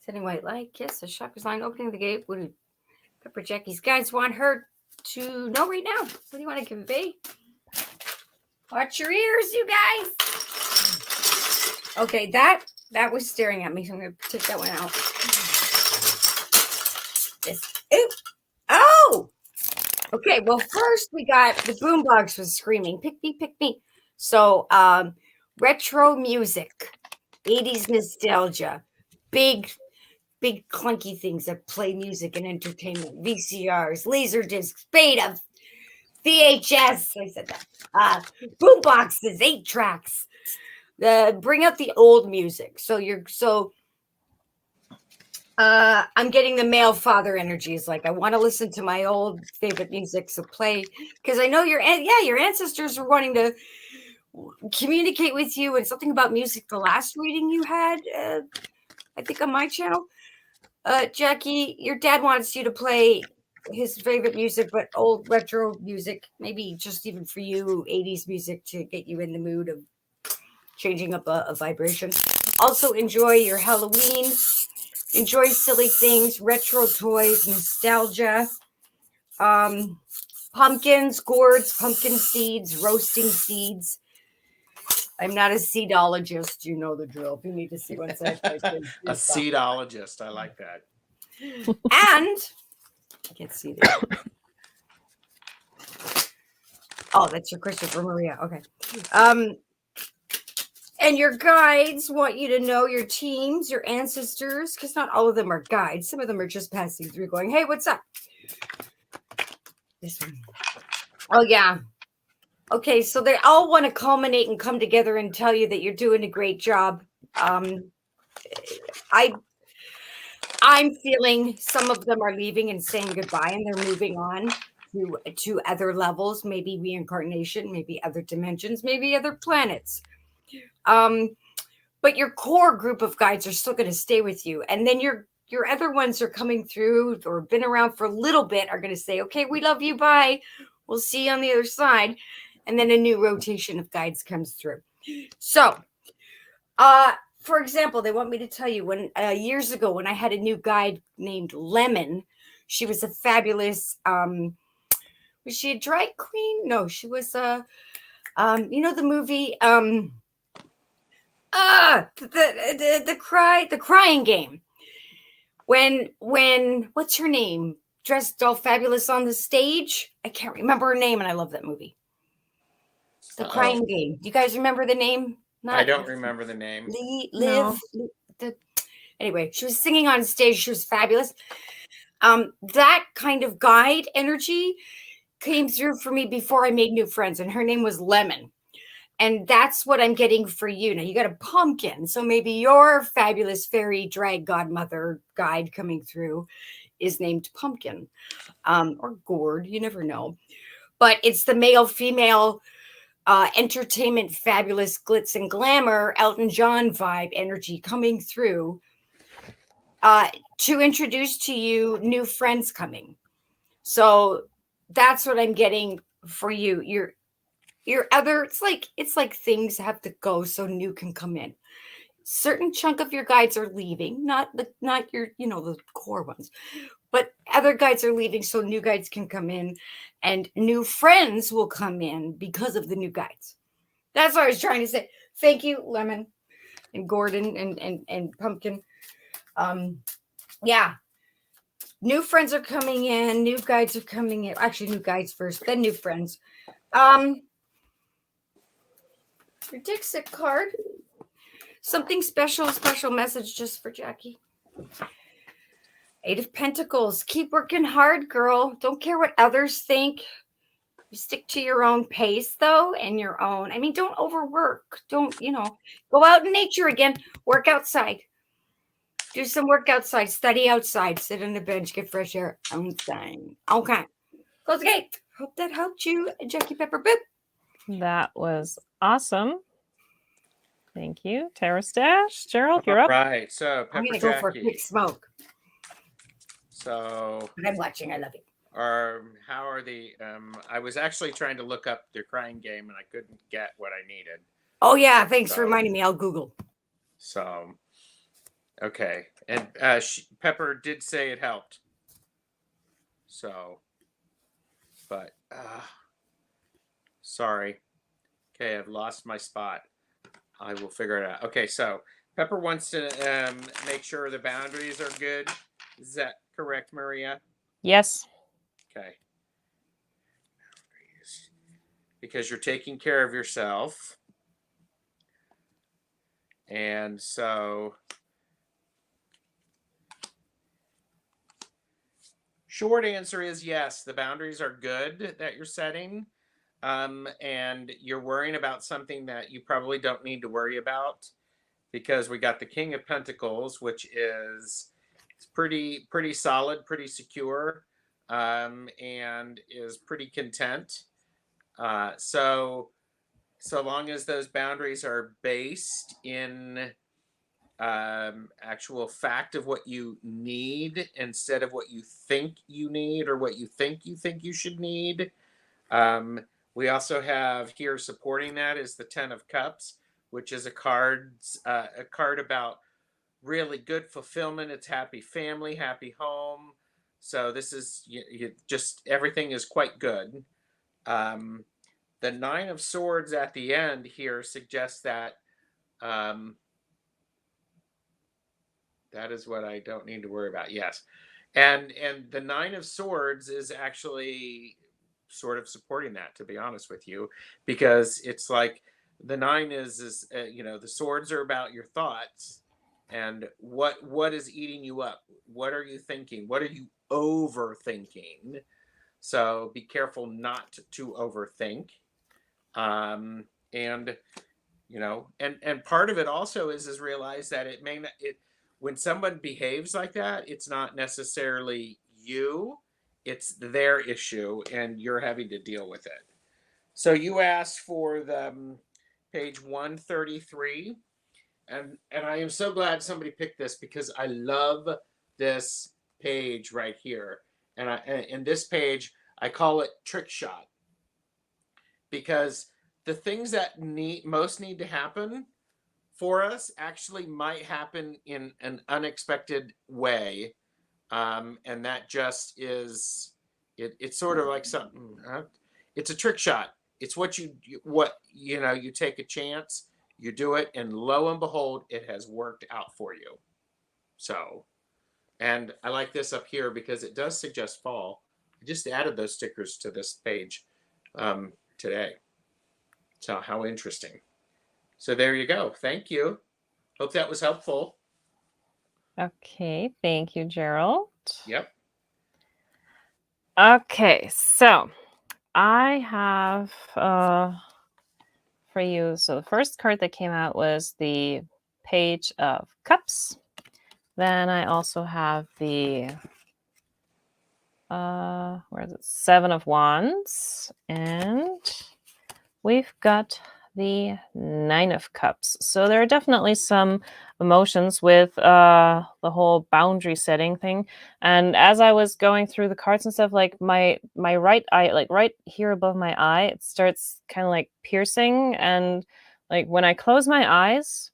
Sending white light, kiss, a chakras line, opening the gate. What do Pepper Jackie's guides want her to know right now? What do you want to convey? Watch your ears, you guys. Okay, that was staring at me, so I'm going to take that one out. Oh! Okay, well, first we got the boombox was screaming, pick me. So, retro music, 80s nostalgia, big clunky things that play music and entertainment, VCRs, laser discs, beta, VHS. I said that. Boom boxes, 8 tracks. Bring out the old music. I'm getting the male father energies. Like, I want to listen to my old favorite music. So play, because I know your ancestors are wanting to communicate with you, and something about music. The last reading you had, I think on my channel. Jackie, your dad wants you to play his favorite music, but old retro music, maybe just even for you, 80s music to get you in the mood of changing up a vibration. Also, enjoy your Halloween. Enjoy silly things, retro toys, nostalgia, pumpkins, gourds, pumpkin seeds, roasting seeds. I'm not a seedologist. You know the drill. If you need to see one side, a seedologist. I like that. And I can't see that. Oh, that's your Christopher Maria. Okay. And your guides want you to know your teams, your ancestors, because not all of them are guides. Some of them are just passing through going, hey, what's up? This one. Oh, yeah. Okay, so they all want to culminate and come together and tell you that you're doing a great job. I'm feeling some of them are leaving and saying goodbye, and they're moving on to other levels, maybe reincarnation, maybe other dimensions, maybe other planets. But your core group of guides are still going to stay with you, and then your other ones are coming through or been around for a little bit are going to say, okay, we love you, bye, we'll see you on the other side. And then a new rotation of guides comes through. So for example, they want me to tell you when years ago when I had a new guide named Lemon. She was a fabulous was she a drag queen? No, she was the movie the crying game. When what's her name? Dressed all fabulous on the stage. I can't remember her name, and I love that movie. The crying game. Do you guys remember the name? I don't remember the name. Anyway, she was singing on stage. She was fabulous. That kind of guide energy came through for me before I made new friends, and her name was Lemon. And that's what I'm getting for you. Now you got a pumpkin. So maybe your fabulous fairy drag godmother guide coming through is named Pumpkin or Gourd. You never know. But it's the male, female, entertainment, fabulous glitz and glamour, Elton John vibe energy coming through to introduce to you new friends coming. So that's what I'm getting for you. Your other, it's like things have to go so new can come in. certain chunk of your guides are leaving, not your, the core ones, but other guides are leaving, so new guides can come in, and new friends will come in because of the new guides. That's what I was trying to say. Thank you, Lemon and Gordon and Pumpkin. Yeah, new friends are coming in, new guides are coming in. Actually, new guides first, then new friends. Your Dixit card. Something special message just for Jackie. 8 of Pentacles. Keep working hard, girl. Don't care what others think. You stick to your own pace, though, and your own. I mean, don't overwork. Don't, go out in nature again. Work outside. Do some work outside. Study outside. Sit on the bench. Get fresh air outside. Okay. Close the gate. Hope that helped you, Jackie Pepper Boop. That was awesome. Thank you, Tara Stash. Gerald, you're up. Right. So Pepper I'm going to go for a Jackie. quick smoke. So But I'm watching. I love you. how are the I was actually trying to look up the crying game and I couldn't get what I needed. Oh, yeah. Thanks for reminding me. I'll Google. So, okay. And Pepper did say it helped. So, but sorry. Okay, I've lost my spot. I will figure it out. Okay, so Pepper wants to make sure the boundaries are good. Is that correct, Maria? Yes. Okay. Because you're taking care of yourself. And so, short answer is yes, the boundaries are good that you're setting. And you're worrying about something that you probably don't need to worry about, because we got the King of Pentacles, which is pretty solid, pretty secure, and is pretty content. So long as those boundaries are based in actual fact of what you need instead of what you think you need or what you think you should need. We also have here supporting that is the 10 of Cups, which is a card about really good fulfillment. It's happy family, happy home. So this is just everything is quite good. The 9 of Swords at the end here suggests that that is what I don't need to worry about. Yes. And the 9 of Swords is actually sort of supporting that, to be honest with you, because it's like the 9 is the swords are about your thoughts and what is eating you up. What are you thinking? What are you overthinking? So be careful not to overthink. And part of it also is realize that it may not, when someone behaves like that, it's not necessarily you, it's their issue and you're having to deal with it. So you asked for the page 133, and I am so glad somebody picked this because I love this page right here. And in this page, I call it trick shot, because the things that most need to happen for us actually might happen in an unexpected way. And that just is, it's sort of like something, it's a trick shot. It's you take a chance, you do it, and lo and behold, it has worked out for you. So, and I like this up here because it does suggest fall. I just added those stickers to this page today. So how interesting. So there you go. Thank you. Hope that was helpful. Okay, thank you, Gerald. Yep. Okay, so I have for you. So the first card that came out was the Page of Cups. Then I also have the where is it? 7 of Wands, and we've got the 9 of Cups. So there are definitely some emotions with the whole boundary setting thing. And as I was going through the cards and stuff, like my right eye, like right here above my eye, it starts kind of like piercing. And like when I close my eyes,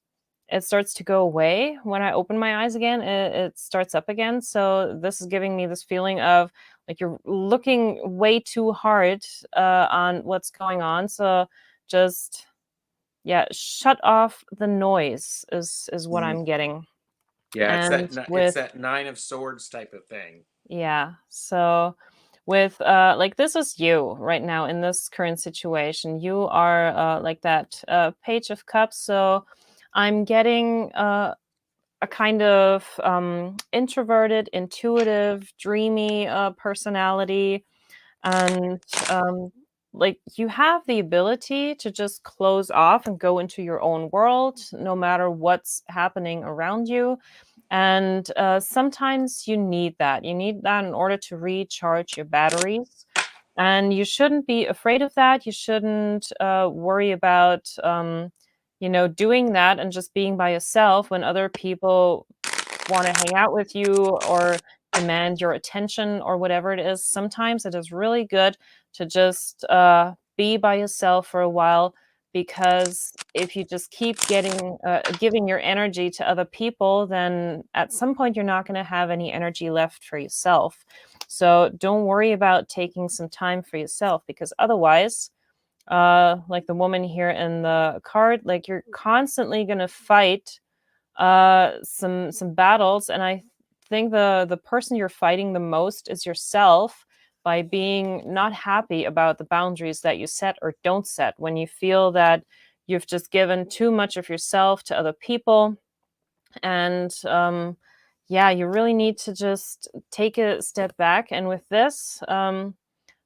it starts to go away. When I open my eyes again, it starts up again. So this is giving me this feeling of like you're looking way too hard on what's going on. So just shut off the noise is what I'm getting. Yeah, And it's that Nine of Swords type of thing. yeah, so with like this is you right now in this current situation. You are like that Page of Cups. So I'm getting a kind of introverted, intuitive, dreamy personality. And like you have the ability to just close off and go into your own world, no matter what's happening around you. And sometimes you need that. You need that in order to recharge your batteries. And you shouldn't be afraid of that. You shouldn't worry about, doing that and just being by yourself when other people want to hang out with you or demand your attention or whatever it is. Sometimes it is really good to just be by yourself for a while, because if you just keep giving your energy to other people, then at some point you're not going to have any energy left for yourself. So don't worry about taking some time for yourself, because otherwise, like the woman here in the card, like you're constantly going to fight some battles. And I think the person you're fighting the most is yourself, by being not happy about the boundaries that you set or don't set, when you feel that you've just given too much of yourself to other people. And you really need to just take a step back. And with this, the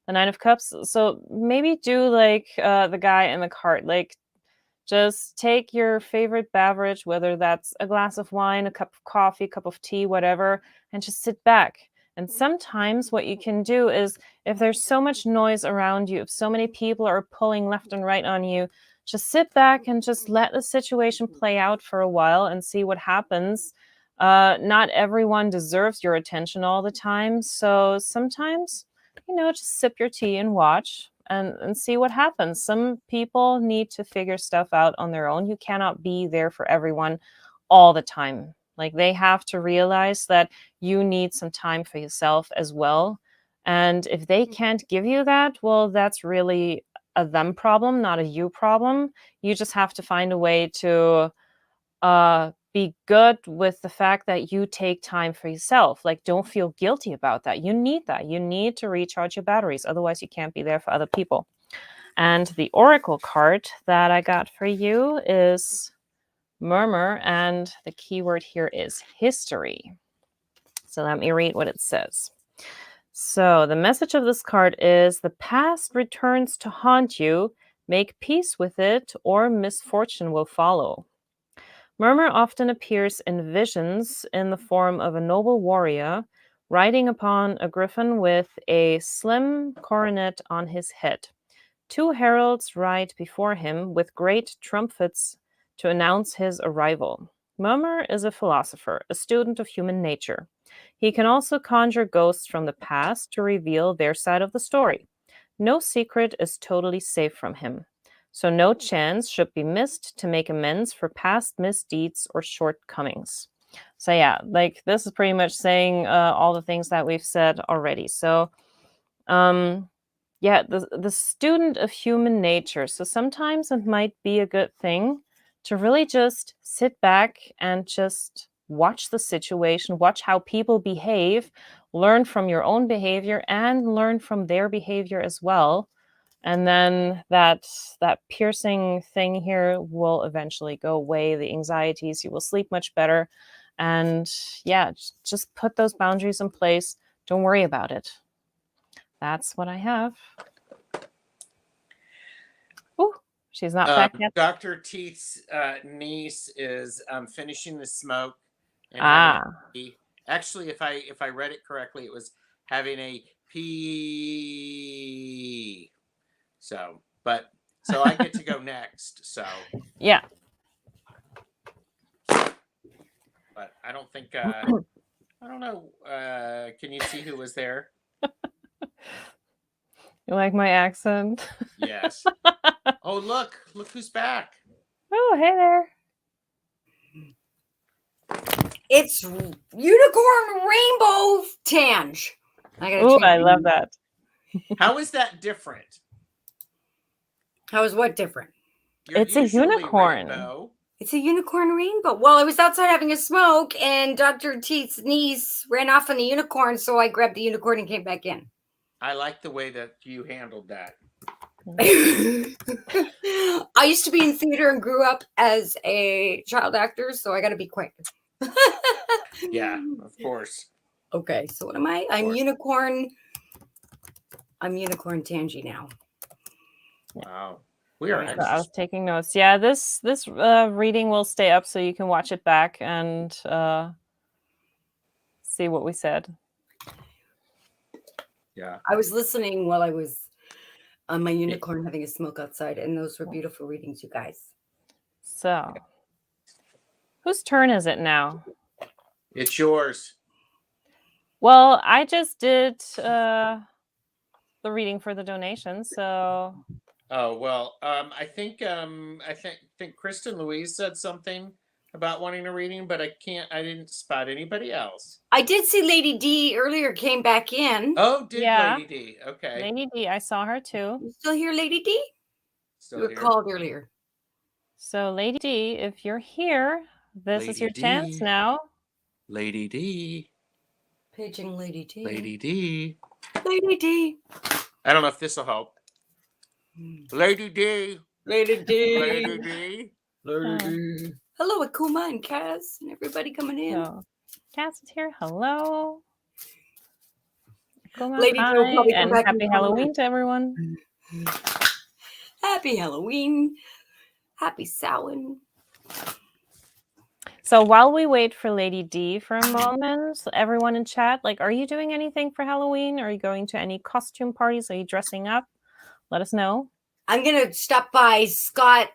Nine of Cups, so maybe do like the guy in the cart, like just take your favorite beverage, whether that's a glass of wine, a cup of coffee, a cup of tea, whatever, and just sit back. And sometimes what you can do is, if there's so much noise around you, if so many people are pulling left and right on you, just sit back and just let the situation play out for a while and see what happens. Not everyone deserves your attention all the time. So sometimes, just sip your tea and watch and see what happens. Some people need to figure stuff out on their own. You cannot be there for everyone all the time. Like, they have to realize that you need some time for yourself as well. And if they can't give you that, well, that's really a them problem, not a you problem. You just have to find a way to be good with the fact that you take time for yourself. Like, don't feel guilty about that. You need that. You need to recharge your batteries. Otherwise, you can't be there for other people. And the oracle card that I got for you is Murmur, and the keyword here is history. So let me read what it says. So the message of this card is: the past returns to haunt you. Make peace with it, or misfortune will follow. Murmur often appears in visions in the form of a noble warrior riding upon a griffin with a slim coronet on his head. Two heralds ride before him with great trumpets to announce his arrival. Murmur is a philosopher, a student of human nature. He can also conjure ghosts from the past to reveal their side of the story. No secret is totally safe from him, so no chance should be missed to make amends for past misdeeds or shortcomings. So yeah, like this is pretty much saying all the things that we've said already. So the student of human nature. So sometimes it might be a good thing to really just sit back and just watch the situation, watch how people behave, learn from your own behavior and learn from their behavior as well. And then that piercing thing here will eventually go away. The anxieties, you will sleep much better. And yeah, just put those boundaries in place. Don't worry about it. That's what I have. Ooh, she's not back yet. Dr. Teeth's niece is finishing the smoke and actually, if I read it correctly, it was having a pee. So I get to go next. So yeah. But I don't think I don't know. Can you see who was there? You like my accent? Yes. Oh, look who's back. Oh, hey there. It's unicorn rainbow Tanj. Oh, I love that. How is that different? How is what different? You're It's a usually unicorn. rainbow. It's a unicorn rainbow. Well, I was outside having a smoke, and Dr. Teet's niece ran off on the unicorn, so I grabbed the unicorn and came back in. I like the way that you handled that. I used to be in theater and grew up as a child actor, so I got to be quick. Yeah, of course. Okay, so what am I? I'm unicorn Tanji now. Wow. We are So I was taking notes. Yeah, this reading will stay up so you can watch it back and see what we said. Yeah. I was listening while I was on my unicorn having a smoke outside, and those were beautiful readings, you guys. So, whose turn is it now? It's yours. Well, I just did the reading for the donation, so. Oh well, I think Kristen Louise said something about wanting a reading, but I didn't spot anybody else. I did see Lady D earlier came back in. Oh, did Yeah. Lady D? Okay. Lady D, I saw her too. You still here, Lady D? Still you were here. called earlier. So, Lady D, if you're here, this is your chance now. Lady D. Paging Lady D. Lady D. Lady D. I don't know if this will help. Lady D. Lady D. Lady D. Lady D. Hello, Akuma and Kaz and everybody coming in. So, Kaz is here. Hello. Akuma, Lady D will hi, probably come and back happy and Halloween to everyone. Happy Halloween. Happy Samhain. So while we wait for Lady D for a moment, everyone in chat, like, are you doing anything for Halloween? Are you going to any costume parties? Are you dressing up? Let us know. I'm going to stop by Scott.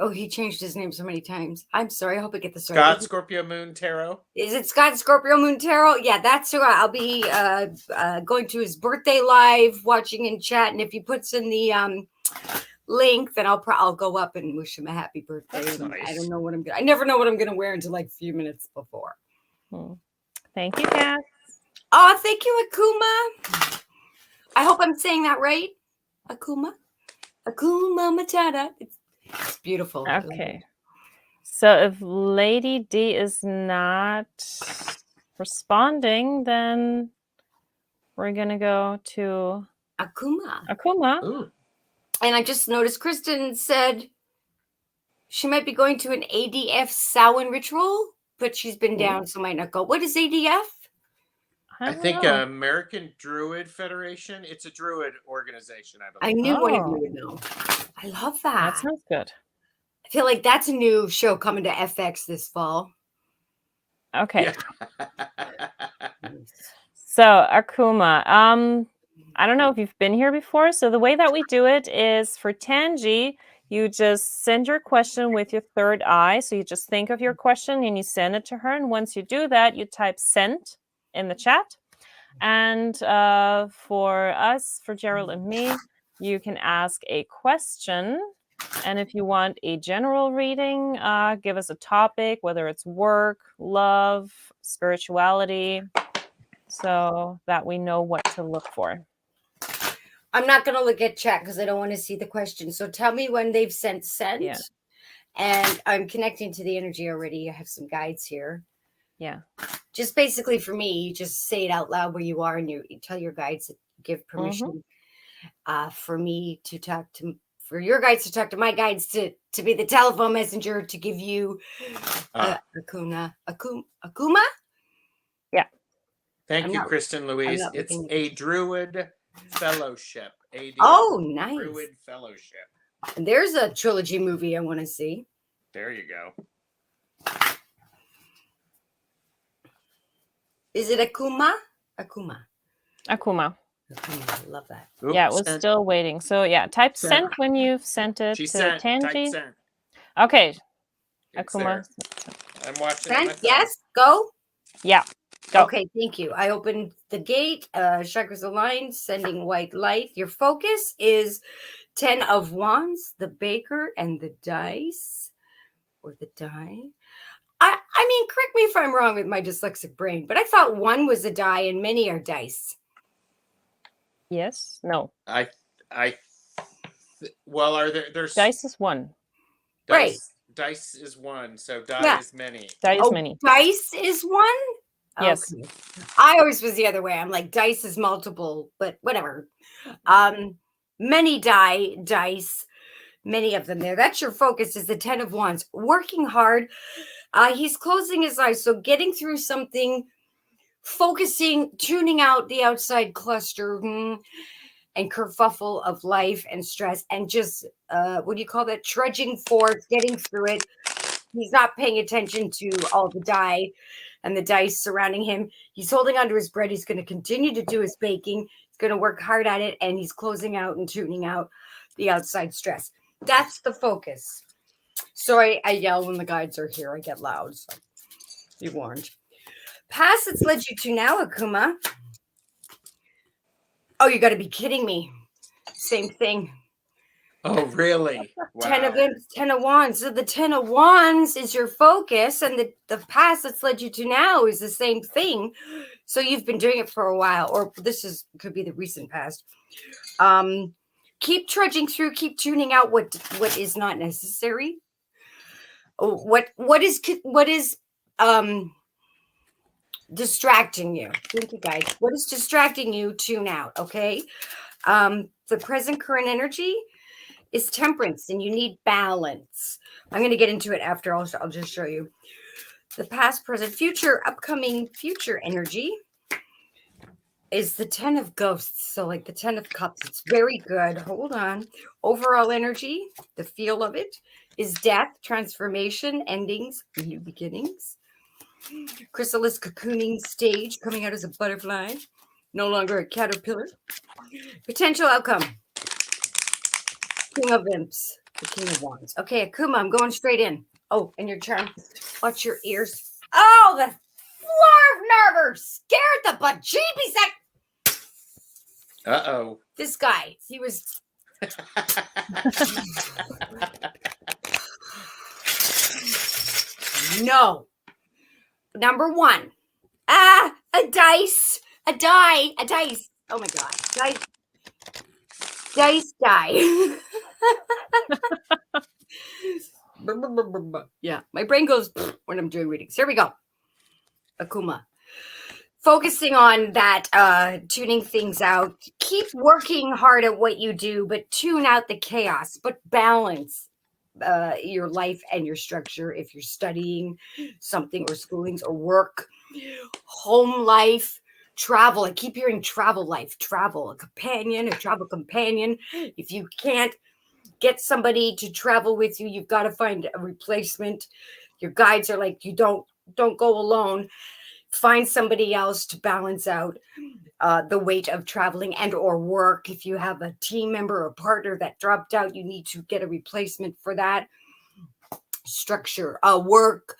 Oh, he changed his name so many times. I'm sorry. I hope I get this right. Scott Scorpio Moon Tarot. Is it Scott Scorpio Moon Tarot? Yeah, that's who I'll be going to his birthday live, watching in chat. And if he puts in the link, then I'll go up and wish him a happy birthday. That's nice. I don't know what I never know what I'm gonna wear until like a few minutes before. Thank you, Kat. Oh, thank you, Akuma. I hope I'm saying that right. Akuma Matata. It's beautiful. Okay. So if Lady D is not responding, then we're gonna go to Akuma. Ooh. And I just noticed Kristen said she might be going to an ADF Samhain ritual, but she's been down, so might not go. What is ADF? I think American Druid Federation. It's a Druid organization, I believe. I knew one of you would know. I love that. That sounds good. I feel like that's a new show coming to FX this fall. Okay. Yeah. So Akuma, I don't know if you've been here before. So the way that we do it is for Tanji, you just send your question with your third eye. So you just think of your question and you send it to her. And once you do that, you type sent in the chat. And for us, for Gerald and me, you can ask a question. And if you want a general reading, give us a topic, whether it's work, love, spirituality, so that we know what to look for. I'm not going to look at chat because I don't want to see the question. So tell me when they've sent. Yeah. And I'm connecting to the energy already. I have some guides here. Yeah. Just basically for me, you just say it out loud where you are and you tell your guides to give permission for me to talk to, for your guides to talk to my guides to be the telephone messenger to give you Akuma. Thank I'm you, not- Kristen Louise. not It's looking- a Druid Fellowship. ADF. Oh, nice. Druid Fellowship. And there's a trilogy movie I want to see. There you go. Is it Akuma? Akuma. Akuma. Love that. Oops, Yeah, it was sent. still waiting. So yeah, type Sent. sent when you've sent it She to sent. Type Tanji. sent. Okay. It's Akuma. there. I'm watching it. on my Sent? phone. Yes. Go. Yeah. Go. Okay, thank you. I opened the gate, chakras aligned, sending white light. Your focus is 10 of Wands, the baker, and the dice, or the die. I mean, correct me if I'm wrong with my dyslexic brain, but I thought one was a die and many are dice. Yes. No. Well, there's Dice is one. Right. Dice is one, so die Yeah. is many. Die is Oh, many. dice is one? Yes. Okay. I always was the other way. I'm like, dice is multiple, but whatever. Many dice, many of them there. That's your focus, is the 10 of Wands. Working hard. He's closing his eyes, so getting through something, focusing, tuning out the outside cluster and kerfuffle of life and stress, and just, what do you call that? Trudging forward, getting through it. He's not paying attention to all the die and the dice surrounding him. He's holding onto his bread. He's going to continue to do his baking. He's going to work hard at it, and he's closing out and tuning out the outside stress. That's the focus. So I yell when the guides are here. I get loud. So be warned. Past it's led you to now, Akuma. Oh, you got to be kidding me. Same thing. Oh, really? Wow. 10 of Imps, 10 of Wands. So the 10 of Wands is your focus, and the past that's led you to now is the same thing. So you've been doing it for a while, or could be the recent past. Keep trudging through, keep tuning out what is not necessary. What is distracting you? Thank you, guys. What is distracting you? Tune out, okay? The present current energy is temperance, and you need balance. I'm going to get into it after. I'll just show you the past, present, future, upcoming future energy is the 10 of Ghosts. So like the 10 of Cups, it's very good. Hold on. Overall energy, the feel of it is death, transformation, endings, new beginnings. Chrysalis cocooning stage, coming out as a butterfly, no longer a caterpillar. Potential outcome. King of Imps, the King of Wands. Okay, Akuma, I'm going straight in. Oh, and your charm. Watch your ears. Oh, the floor nerver scared the bejeebies out. Uh-oh. This guy, he was. No. Number one. A dice. A dice. Oh my God. Dice die. Yeah, my brain goes when I'm doing readings. Here we go. Akuma. Focusing on that, tuning things out. Keep working hard at what you do, but tune out the chaos, but balance your life and your structure if you're studying something or schoolings or work, home life. Travel. I keep hearing travel life, a travel companion. If you can't get somebody to travel with you, you've got to find a replacement. Your guides are like, you don't go alone. Find somebody else to balance out the weight of traveling and or work. If you have a team member or partner that dropped out, you need to get a replacement for that. Structure, work,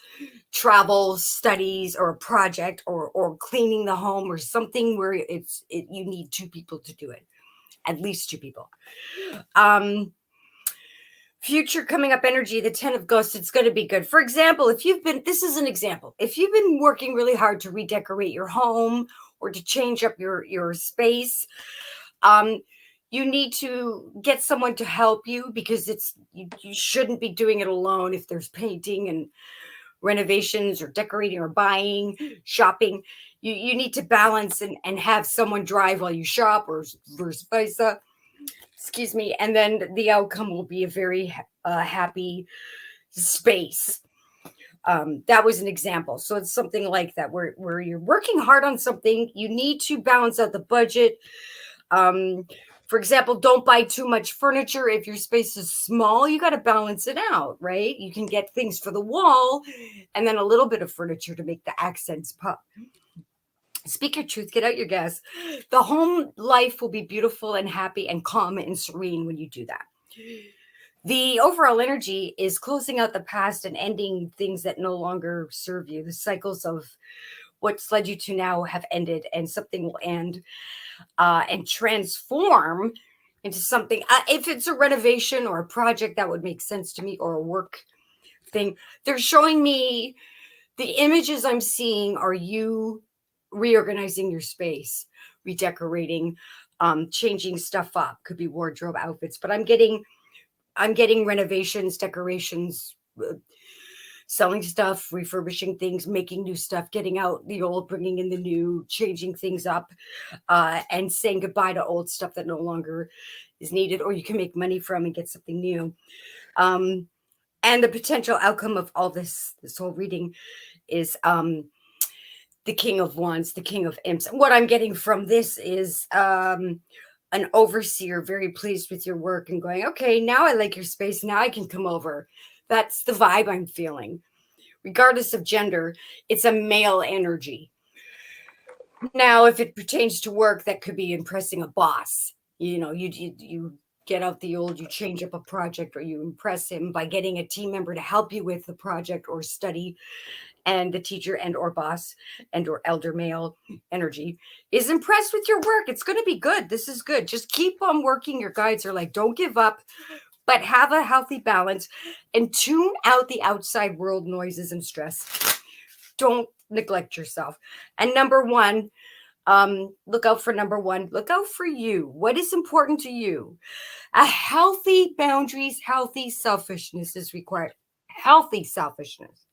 travel, studies, or a project, or cleaning the home, or something where you need two people to do it, at least two people. Future coming up energy, the 10 of Ghosts, it's going to be good. For example, this is an example. If you've been working really hard to redecorate your home or to change up your space, you need to get someone to help you, because you shouldn't be doing it alone. If there's painting and renovations or decorating or buying, shopping, you need to balance and have someone drive while you shop, or vice versa. Excuse me. And then the outcome will be a very happy space. That was an example. So it's something like that where you're working hard on something. You need to balance out the budget. For example, don't buy too much furniture. If your space is small, you got to balance it out, right? You can get things for the wall and then a little bit of furniture to make the accents pop. Speak your truth, get out your gas. The home life will be beautiful and happy and calm and serene when you do that. The overall energy is closing out the past and ending things that no longer serve you. The cycles of what's led you to now have ended, and something will end and transform into something. If it's a renovation or a project, that would make sense to me, or a work thing. They're showing me The images I'm seeing are you reorganizing your space, redecorating, changing stuff up. Could be wardrobe, outfits, but I'm getting renovations, decorations, selling stuff, refurbishing things, making new stuff, getting out the old, bringing in the new, changing things up, and saying goodbye to old stuff that no longer is needed, or you can make money from and get something new. And the potential outcome of all this whole reading is the King of Wands, the King of Imps. What I'm getting from this is an overseer very pleased with your work and going, okay, now I like your space. Now I can come over. That's the vibe I'm feeling. Regardless of gender, it's a male energy. Now, if it pertains to work, that could be impressing a boss. You know, you get out the old, you change up a project, or you impress him by getting a team member to help you with the project or study, and the teacher and or boss and or elder male energy is impressed with your work. It's going to be good. This is good. Just keep on working. Your guides are like, don't give up, but have a healthy balance and tune out the outside world noises and stress. Don't neglect yourself. And number one, look out for number one. Look out for you. What is important to you? A healthy boundaries, healthy selfishness is required. Healthy selfishness.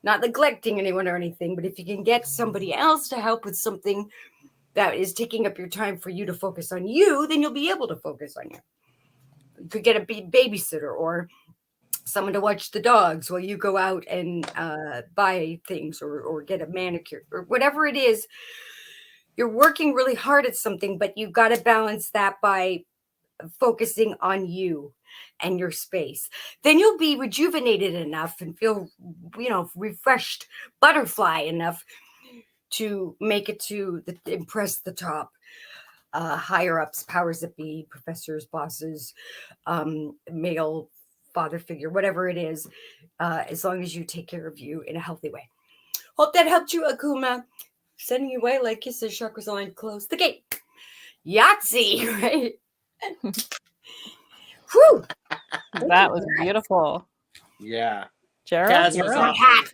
Not neglecting anyone or anything, but if you can get somebody else to help with something that is taking up your time for you to focus on you, then you'll be able to focus on you. You could get a babysitter or someone to watch the dogs while you go out and buy things or get a manicure or whatever it is. You're working really hard at something, but you've got to balance that by focusing on you and your space. Then you'll be rejuvenated enough and feel, refreshed, butterfly enough to make it to impress the top higher ups, powers that be, professors, bosses, male father figure, whatever it is, as long as you take care of you in a healthy way. Hope that helped you, Akuma. Sending you away like kisses, chakras aligned, close the gate. Yahtzee, right? Whew. That was beautiful. Yeah. Gerald, Kaz was you're up. offering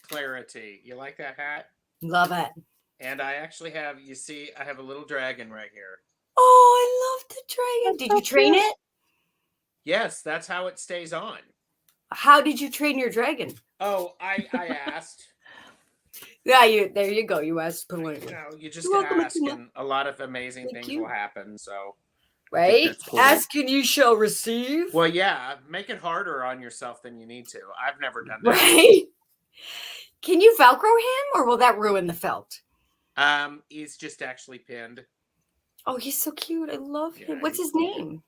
clarity. You like that hat? Love it. And I actually have, I have a little dragon right here. Oh, I love the dragon. Did you train it? Yes, that's how it stays on. How did you train your dragon? Oh, I asked. Yeah, there you go. You asked politely. You just ask, and a lot of amazing things will happen. So, right? Cool. Ask and you shall receive. Well, yeah, make it harder on yourself than you need to. I've never done that. Right? Can you Velcro him, or will that ruin the felt? He's just actually pinned. Oh, he's so cute. I love him. What's his name?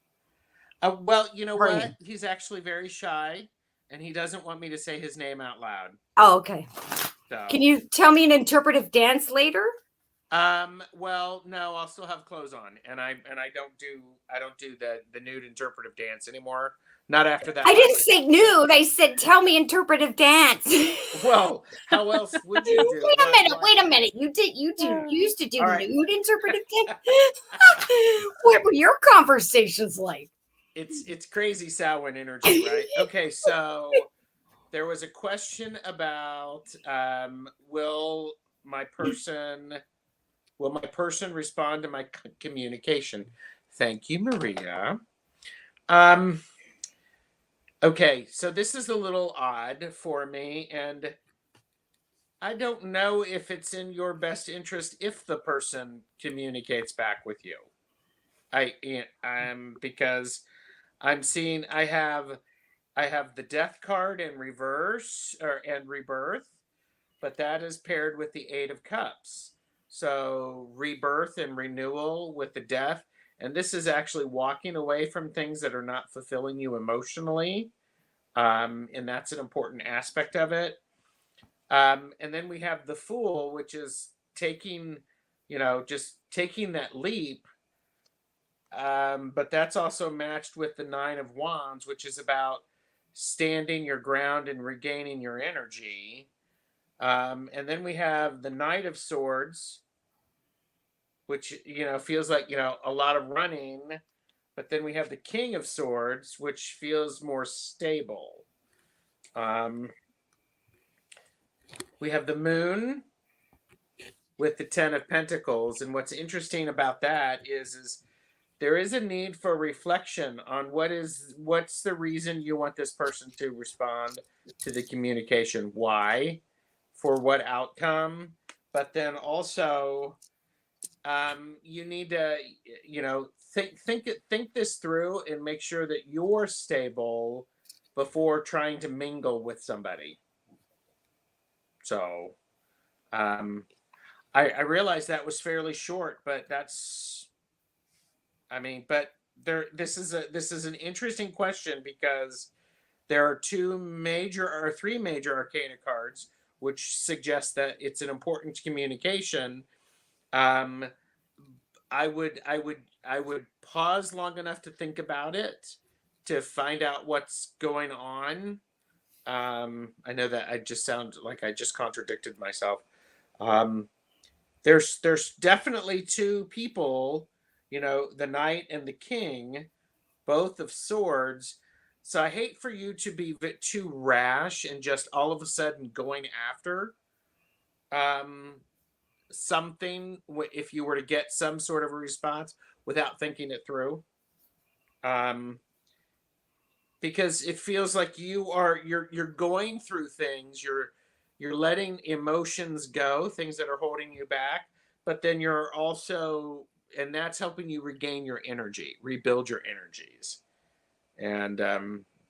Well, you know what? He's actually very shy, and he doesn't want me to say his name out loud. Oh, okay. So. Can you tell me an interpretive dance later? Well, no, I'll still have clothes on, and I don't do the nude interpretive dance anymore. Not after that. I didn't say nude. I said tell me interpretive dance. Well, how else would you do? Wait a minute. You used to do nude interpretive dance. What were your conversations like? It's crazy Samhain energy, right? Okay, so there was a question about will my person respond to my communication? Thank you, Maria. Okay, so this is a little odd for me, and I don't know if it's in your best interest if the person communicates back with you. Because I'm seeing I have the death card in reverse and rebirth, but that is paired with the 8 of Cups. So rebirth and renewal with the death. And this is actually walking away from things that are not fulfilling you emotionally. And that's an important aspect of it. And then we have the Fool, which is taking that leap. But that's also matched with the 9 of Wands, which is about standing your ground and regaining your energy. And then we have the Knight of Swords, which, feels like, a lot of running. But then we have the King of Swords, which feels more stable. We have the moon with the 10 of Pentacles. And what's interesting about that is there is a need for reflection on what's the reason you want this person to respond to the communication. Why? For what outcome? But then also, you need to, think this through and make sure that you're stable before trying to mingle with somebody. So, I realized that was fairly short, but but this is an interesting question because there are three major arcana cards, which suggest that it's an important communication. I would pause long enough to think about it, to find out what's going on. I know that I just sound like I just contradicted myself. There's definitely two people, the knight and the king, both of swords. So I hate for you to be too rash and just all of a sudden going after something if you were to get some sort of a response without thinking it through. Because it feels like you're going through things, you're letting emotions go, things that are holding you back, but then you're also, and that's helping you regain your energy, rebuild your energies. And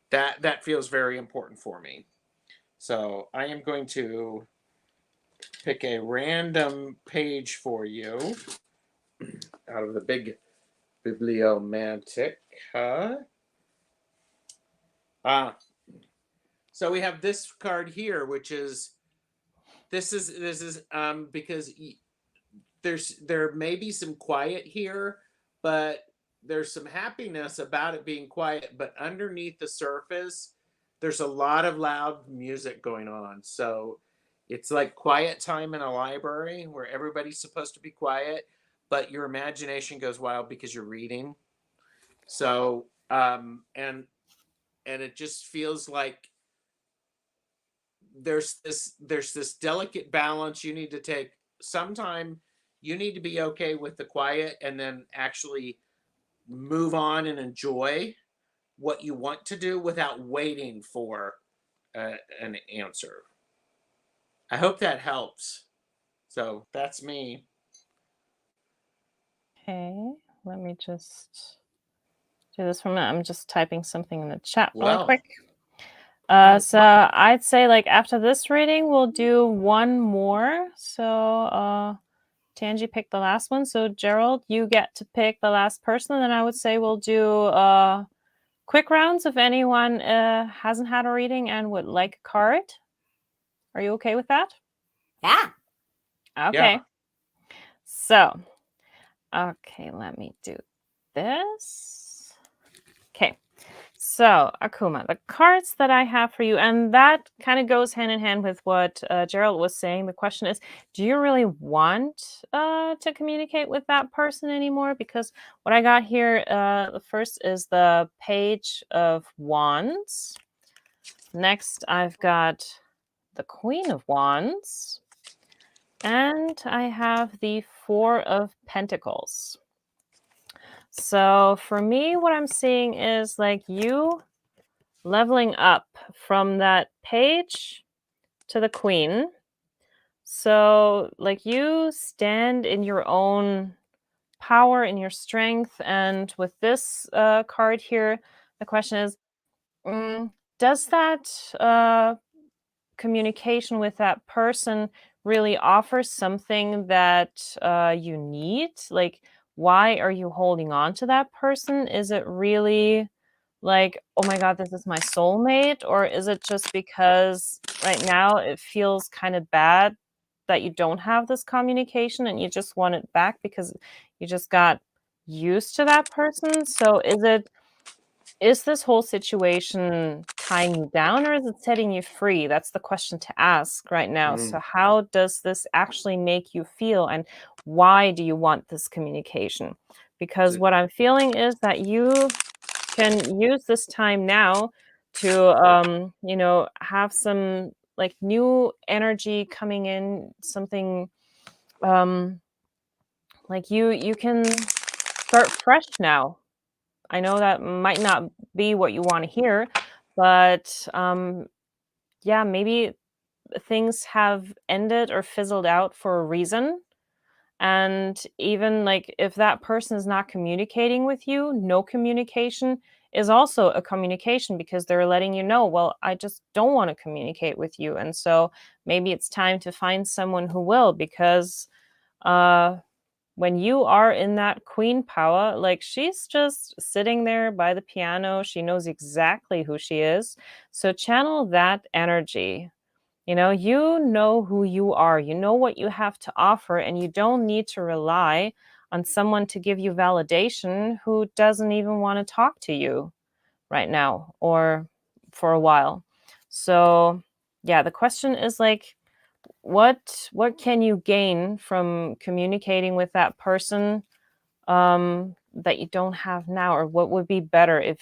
that feels very important for me. So I am going to pick a random page for you out of the big bibliomatic. So we have this card here, which is this is because there may be some quiet here, but there's some happiness about it being quiet, but underneath the surface there's a lot of loud music going on. So it's like quiet time in a library where everybody's supposed to be quiet, but your imagination goes wild because you're reading. So and it just feels like there's this delicate balance you need to take. Sometime you need to be okay with the quiet and then actually move on and enjoy what you want to do without waiting for an answer. I hope that helps. So that's me. Okay, let me just do this for a minute. I'm just typing something in the chat real Well, quick. So I'd say like after this reading, we'll do one more. So Tanji picked the last one. So Gerald, you get to pick the last person. And then I would say we'll do quick rounds if anyone hasn't had a reading and would like a card. Are you okay with that? Yeah. Okay. Yeah. So, okay, let me do this. Okay. So, Akuma, the cards that I have for you, and that kind of goes hand in hand with what Gerald was saying. The question is, do you really want to communicate with that person anymore? Because what I got here, the first is the Page of Wands. Next, I've got the Queen of Wands. And I have the Four of Pentacles. So for me, what I'm seeing is like you leveling up from that page to the Queen. So like you stand in your own power, in your strength. And with this card here, the question is, does that communication with that person really offer something that you need? Like, why are you holding on to that person? Is it really like, oh my God, this is my soulmate? Or is it just because right now it feels kind of bad that you don't have this communication and you just want it back because you just got used to that person? So is this whole situation tying you down or is it setting you free? That's the question to ask right now. So how does this actually make you feel and why do you want this communication? Because what I'm feeling is that you can use this time now to have some like new energy coming in, something like you can start fresh now. I know that might not be what you want to hear, but yeah, maybe things have ended or fizzled out for a reason. And even like if that person is not communicating with you, no communication is also a communication because they're letting you know, well, I just don't want to communicate with you. And so maybe it's time to find someone who will, because uh when you are in that queen power, like she's just sitting there by the piano, she knows exactly who she is. So channel that energy. You know who you are, you know what you have to offer, and you don't need to rely on someone to give you validation who doesn't even want to talk to you right now or for a while. So, yeah, the question is like, what can you gain from communicating with that person that you don't have now, or what would be better if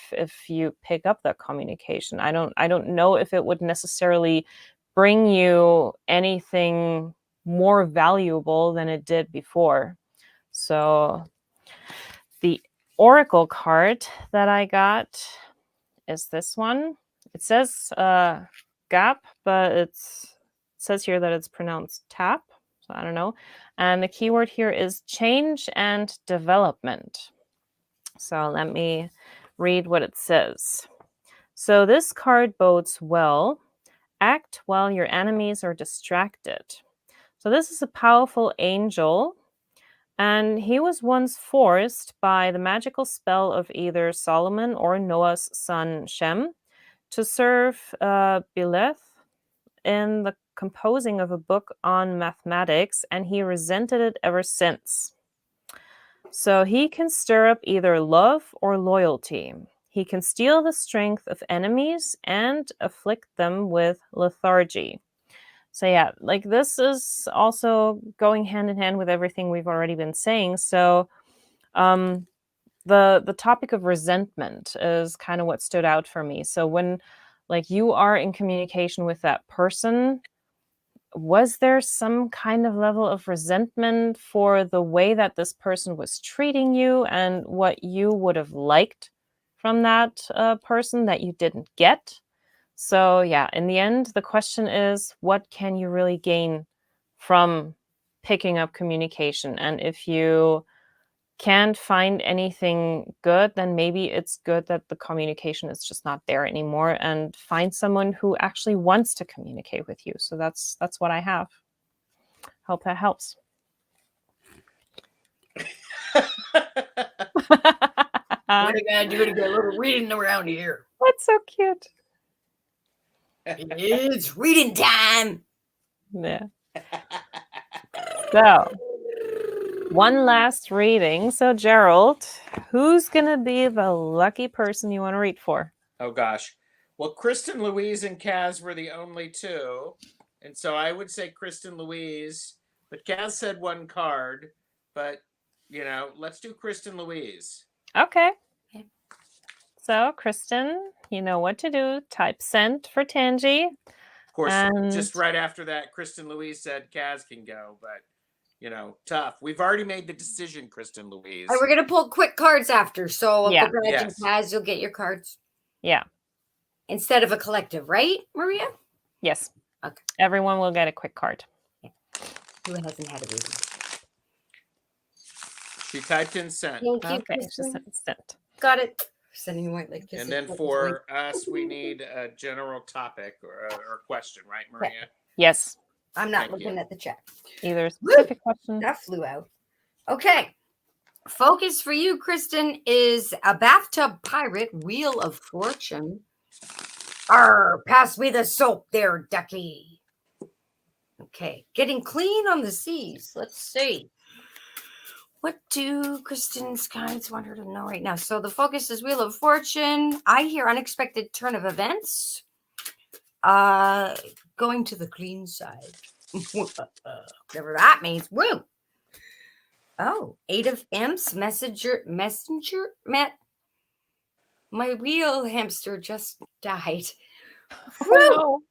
you pick up that communication? I don't know if it would necessarily bring you anything more valuable than it did before. So the oracle card that I got is this one. It says gap, but it says here that it's pronounced tap. So I don't know. And the keyword here is change and development. So let me read what it says. So this card bodes well. Act while your enemies are distracted. So this is a powerful angel, and he was once forced by the magical spell of either Solomon or Noah's son Shem to serve Beleth in the composing of a book on mathematics, and he resented it ever since. So he can stir up either love or loyalty. He can steal the strength of enemies and afflict them with lethargy. So yeah, like this is also going hand in hand with everything we've already been saying. So the topic of resentment is kind of what stood out for me. So when like you are in communication with that person, was there some kind of level of resentment for the way that this person was treating you and what you would have liked from that person that you didn't get? So yeah, in the end, the question is, what can you really gain from picking up communication? And if you can't find anything good, then maybe it's good that the communication is just not there anymore, and find someone who actually wants to communicate with you. So that's what I have. Hope that helps. What I gotta do to get a little reading around here? That's so cute. It's reading time. Yeah. So, one last reading. So, Gerald, who's going to be the lucky person you want to read for? Oh, gosh. Well, Kristen, Louise, and Kaz were the only two. And so I would say Kristen, Louise. But Kaz said one card. But, let's do Kristen, Louise. Okay. So, Kristen, you know what to do. Type sent for Tanji. Of course, and just right after that, Kristen, Louise said Kaz can go. But, tough. We've already made the decision, Kristen, Louise. All right, we're gonna pull quick cards after. So Yeah. Uncle Brad and Yes. Kaz, you'll get your cards Yeah. instead of a collective, right, Maria? Yes. Okay. Everyone will get a quick card. Who hasn't had a reading? She typed in sent. Thank you, Okay, it's just Kristen. sent. Got it. Sending white like And then for us, we need a general topic or question, right, Maria? Yes. I'm not Thank looking you. at the chat. Either specific question. That flew out. Okay. Focus for you, Kristen, is a bathtub pirate, Wheel of Fortune. Arr, pass me the soap there, ducky. Okay. Getting clean on the seas. Let's see. What do Kristen's guides want her to know right now? So the focus is Wheel of Fortune. I hear unexpected turn of events. Going to the clean side. Whatever that means. Woo. Oh, 8 of Imps. Messenger. My wheel hamster just died. Oh,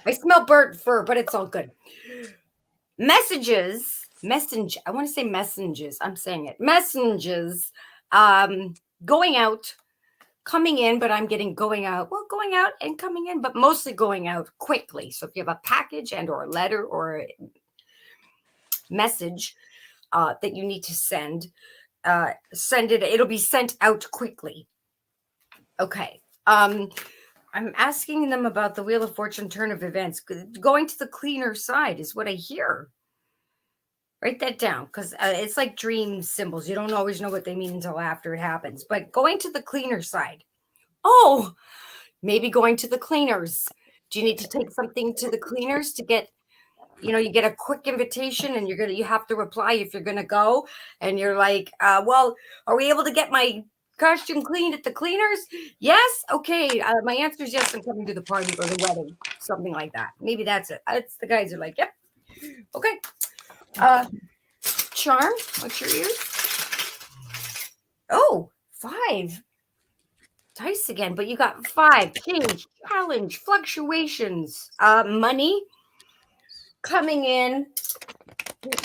I smell burnt fur, but it's all good. Messages, I want to say messages. I'm saying it. Messages, going out, coming in, but I'm getting going out. Well, going out and coming in, but mostly going out quickly. So if you have a package and or a letter or a message that you need to send it. It'll be sent out quickly. Okay. I'm asking them about the Wheel of Fortune turn of events. Going to the cleaner side is what I hear. Write that down because it's like dream symbols. You don't always know what they mean until after it happens. But going to the cleaner side. Oh, maybe going to the cleaners. Do you need to take something to the cleaners to get, you get a quick invitation and you have to reply if you're gonna go, and you're like, well, are we able to get my costume cleaned at the cleaners? Yes. Okay. My answer is yes. I'm coming to the party or the wedding, something like that. Maybe that's it. It's the guys are like, yep. Okay. Charm. What's your ears? Oh, 5 dice again, but you got 5. Change, challenge, fluctuations, money coming in.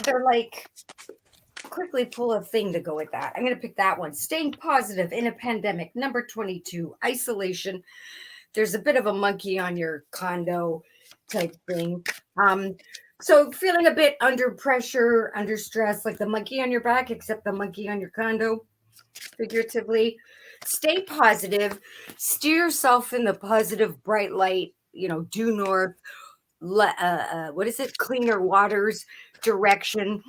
They're like, quickly pull a thing to go with that. I'm going to pick that one. Staying positive in a pandemic. Number 22, isolation. There's a bit of a monkey on your condo type thing. So feeling a bit under pressure, under stress, like the monkey on your back, except the monkey on your condo, figuratively. Stay positive. Steer yourself in the positive, bright light, due north. What is it? Cleaner waters direction.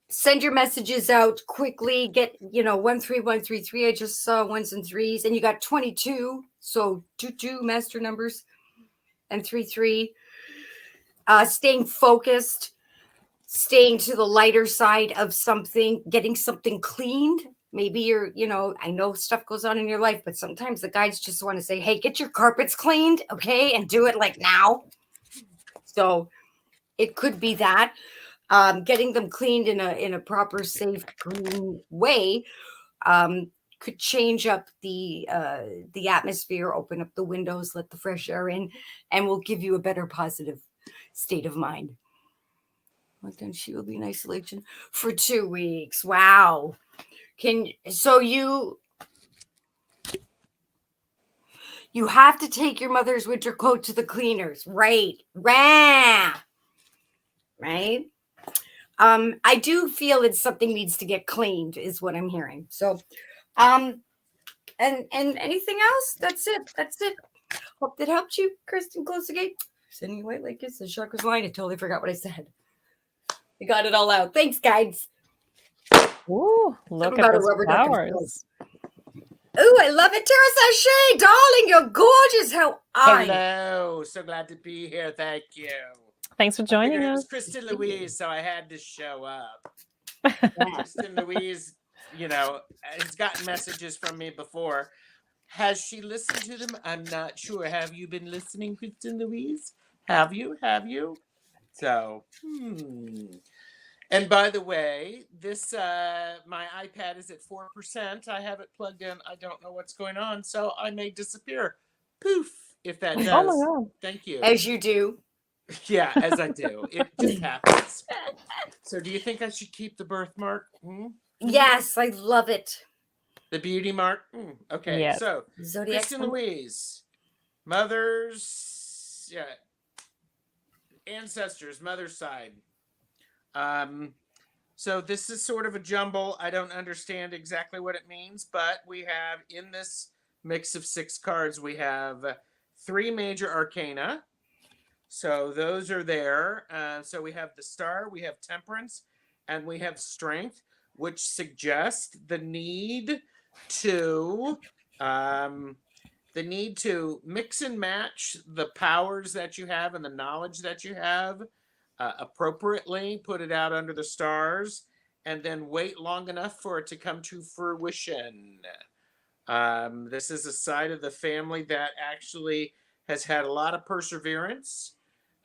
Send your messages out quickly. Get 13133. I just saw 1s and 3s, and you got 22. So 22 master numbers and 33. Staying focused, staying to the lighter side of something, getting something cleaned. Maybe you're, I know stuff goes on in your life, but sometimes the guys just want to say, hey, get your carpets cleaned, okay? And do it like now. So it could be that. Getting them cleaned in a proper, safe, clean way could change up the atmosphere, open up the windows, let the fresh air in, and will give you a better positive state of mind. Well, then she will be in isolation for 2 weeks. Wow. You have to take your mother's winter coat to the cleaners, right? Right. I do feel that something needs to get cleaned, is what I'm hearing. So, and anything else? That's it. Hope that helped you, Kristen. Close the gate. Sending you white like it's the shark was lying. I totally forgot what I said. I got it all out. Thanks, guys. Ooh, look at the flowers. Ooh, I love it. Tara Sachet, darling, you're gorgeous. How are you? Hello. So glad to be here. Thank you. Thanks for joining It us. was Kristen Louise, so I had to show up. Kristen Louise, has gotten messages from me before. Has she listened to them? I'm not sure. Have you been listening, Kristen Louise? Have you? So, And by the way, this my iPad is at 4%. I have it plugged in. I don't know what's going on, so I may disappear. Poof, if that does. Oh my God. Thank you. As you do. Yeah, as I do. It just happens. So do you think I should keep the birthmark? Yes, I love it. The beauty mark? Okay, Yes. So Zodiac Kristen Louise, mother's, ancestors, mother's side. So this is sort of a jumble. I don't understand exactly what it means, but we have in this mix of 6 cards, we have 3 major arcana. So those are there. So we have the Star, we have Temperance, and we have Strength, which suggest the need to mix and match the powers that you have and the knowledge that you have appropriately, put it out under the stars, and then wait long enough for it to come to fruition. This is a side of the family that actually has had a lot of perseverance,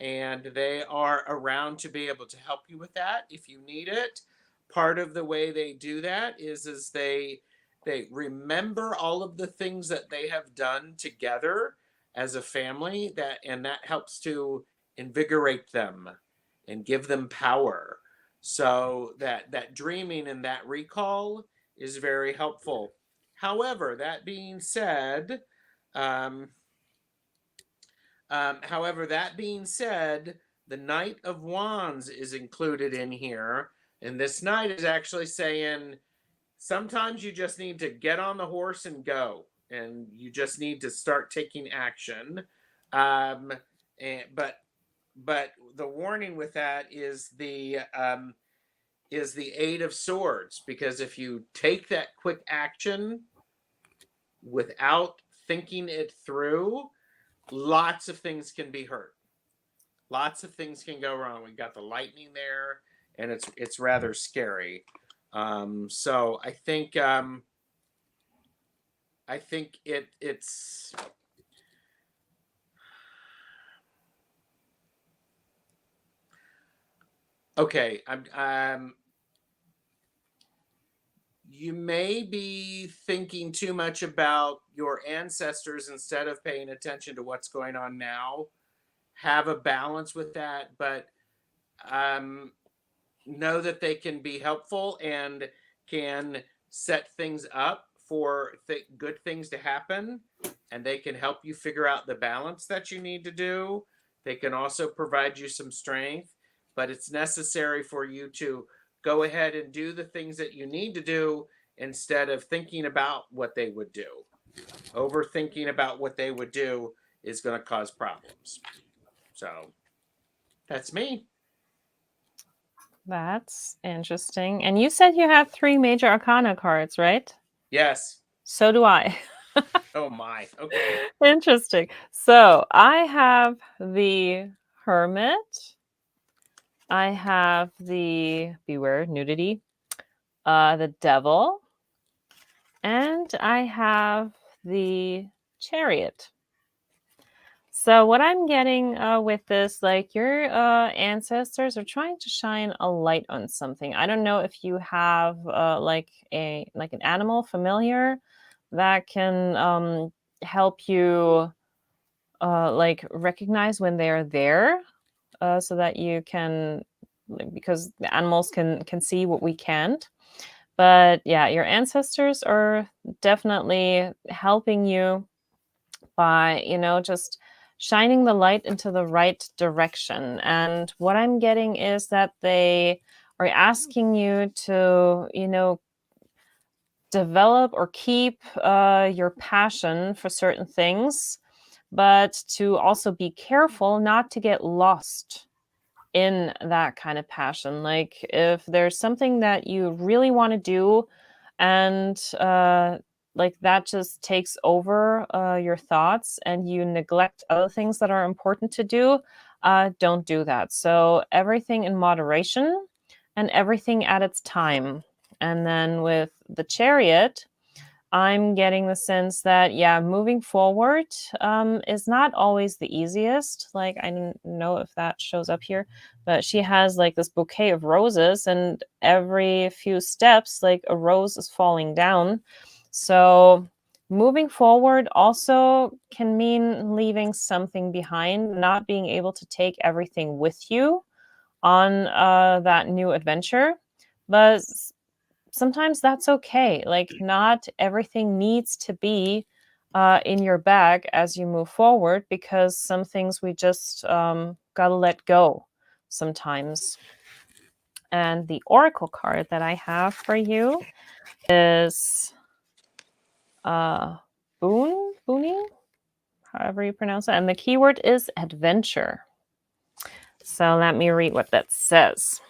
and they are around to be able to help you with that if you need it. Part of the way they do that is they remember all of the things that they have done together, as a family, and that helps to invigorate them and give them power. So that dreaming and that recall is very helpful. However, that being said, um, the Knight of Wands is included in here, and this knight is actually saying sometimes you just need to get on the horse and go, and you just need to start taking action. But the warning with that is the Eight of Swords, because if you take that quick action without thinking it through, lots of things can be hurt. Lots of things can go wrong. We got the lightning there, and it's rather scary. So I think it's okay. You may be thinking too much about your ancestors instead of paying attention to what's going on now. Have a balance with that, but know that they can be helpful and can set things up for good things to happen, and they can help you figure out the balance that you need to do. They can also provide you some strength, but it's necessary for you to go ahead and do the things that you need to do instead of thinking about what they would do. Overthinking about what they would do is going to cause problems. So that's me. That's interesting. And you said you have 3 major arcana cards, right? Yes. So do I. Oh my. Okay. Interesting. So I have the Hermit. I have the Beware Nudity, the Devil, and I have the Chariot. So what I'm getting with this, like your ancestors are trying to shine a light on something. I don't know if you have like an animal familiar that can help you like recognize when they're there, so that you can, because the animals can see what we can't. But yeah, your ancestors are definitely helping you by, just shining the light into the right direction. And what I'm getting is that they are asking you to, develop or keep your passion for certain things, but to also be careful not to get lost in that kind of passion. Like if there's something that you really want to do, and like that just takes over your thoughts, and you neglect other things that are important to do, don't do that. So everything in moderation and everything at its time. And then with the Chariot, I'm getting the sense that, yeah, moving forward is not always the easiest. Like, I don't know if that shows up here, but she has like this bouquet of roses, and every few steps, like a rose is falling down. So moving forward also can mean leaving something behind, not being able to take everything with you on that new adventure. But sometimes that's okay. Like, not everything needs to be in your bag as you move forward, because some things we just gotta let go sometimes. And the oracle card that I have for you is Boonie, however you pronounce it. And the keyword is adventure. So let me read what that says.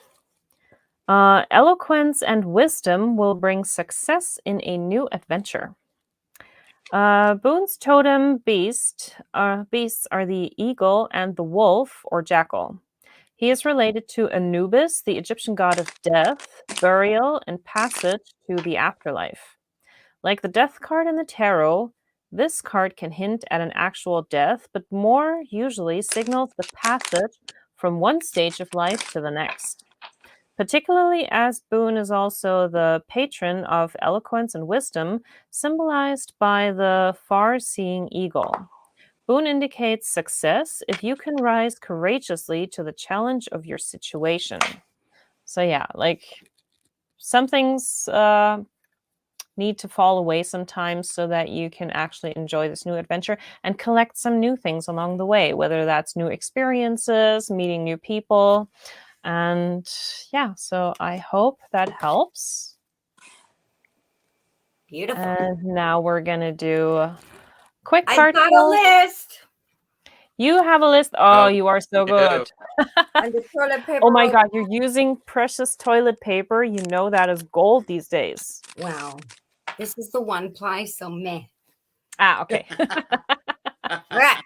Eloquence and wisdom will bring success in a new adventure. Boone's totem beasts are the eagle and the wolf, or jackal. He is related to Anubis, the Egyptian god of death, burial, and passage to the afterlife. Like the death card in the tarot, this card can hint at an actual death, but more usually signals the passage from one stage of life to the next. Particularly as Boone is also the patron of eloquence and wisdom, symbolized by the far-seeing eagle. Boon indicates success if you can rise courageously to the challenge of your situation. So yeah, like some things need to fall away sometimes so that you can actually enjoy this new adventure and collect some new things along the way, whether that's new experiences, meeting new people. And yeah, so I hope that helps. Beautiful. And now we're going to do quick I've card got a pulls. list. You have a list. Oh, you are so good. And the toilet paper. Oh my roll. God, you're using precious toilet paper. You know that is gold these days. Wow. This is the 1-ply, so meh. Ah, okay. Right.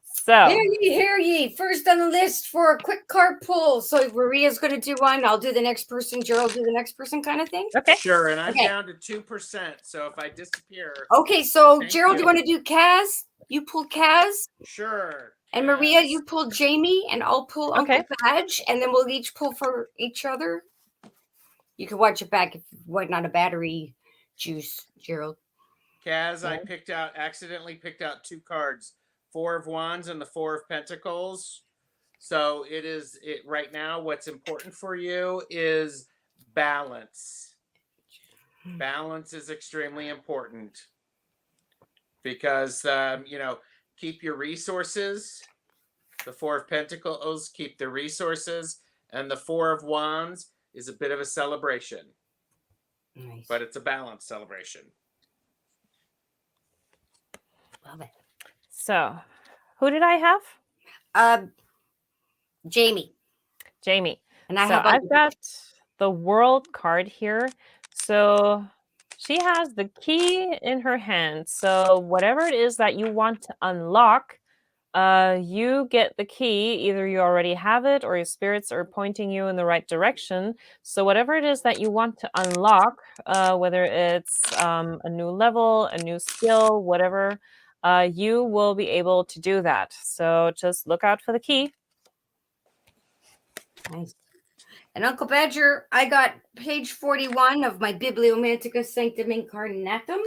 So, Hear ye. First on the list for a quick card pull. So Maria's going to do one. I'll do the next person. Gerald do the next person kind of thing. okay. Sure, and I'm Okay. down to 2%. So if I disappear, Okay, so Thank Gerald, you. you want to do Kaz? You pull Kaz. sure. And yes. Maria, you pull Jamie, and I'll pull Uncle Okay. Badge, and then we'll each pull for each other. You can watch it back if what not a battery juice, Gerald. Kaz, I accidentally picked out 2 cards, 4 of Wands and the 4 of Pentacles. So it right now. What's important for you is balance. Balance is extremely important because keep your resources. The 4 of Pentacles, keep the resources, and the 4 of Wands is a bit of a celebration, Nice. but it's a balanced celebration. Love it. So, who did I have? Jamie. Jamie. And I So have I've got the World card here. So she has the key in her hand. So whatever it is that you want to unlock, you get the key. Either you already have it or your spirits are pointing you in the right direction. So whatever it is that you want to unlock, whether it's a new level, a new skill, whatever, you will be able to do that. So just look out for the key. Nice. And Uncle Badger, I got page 41 of my Bibliomantica Sanctum Incarnatum.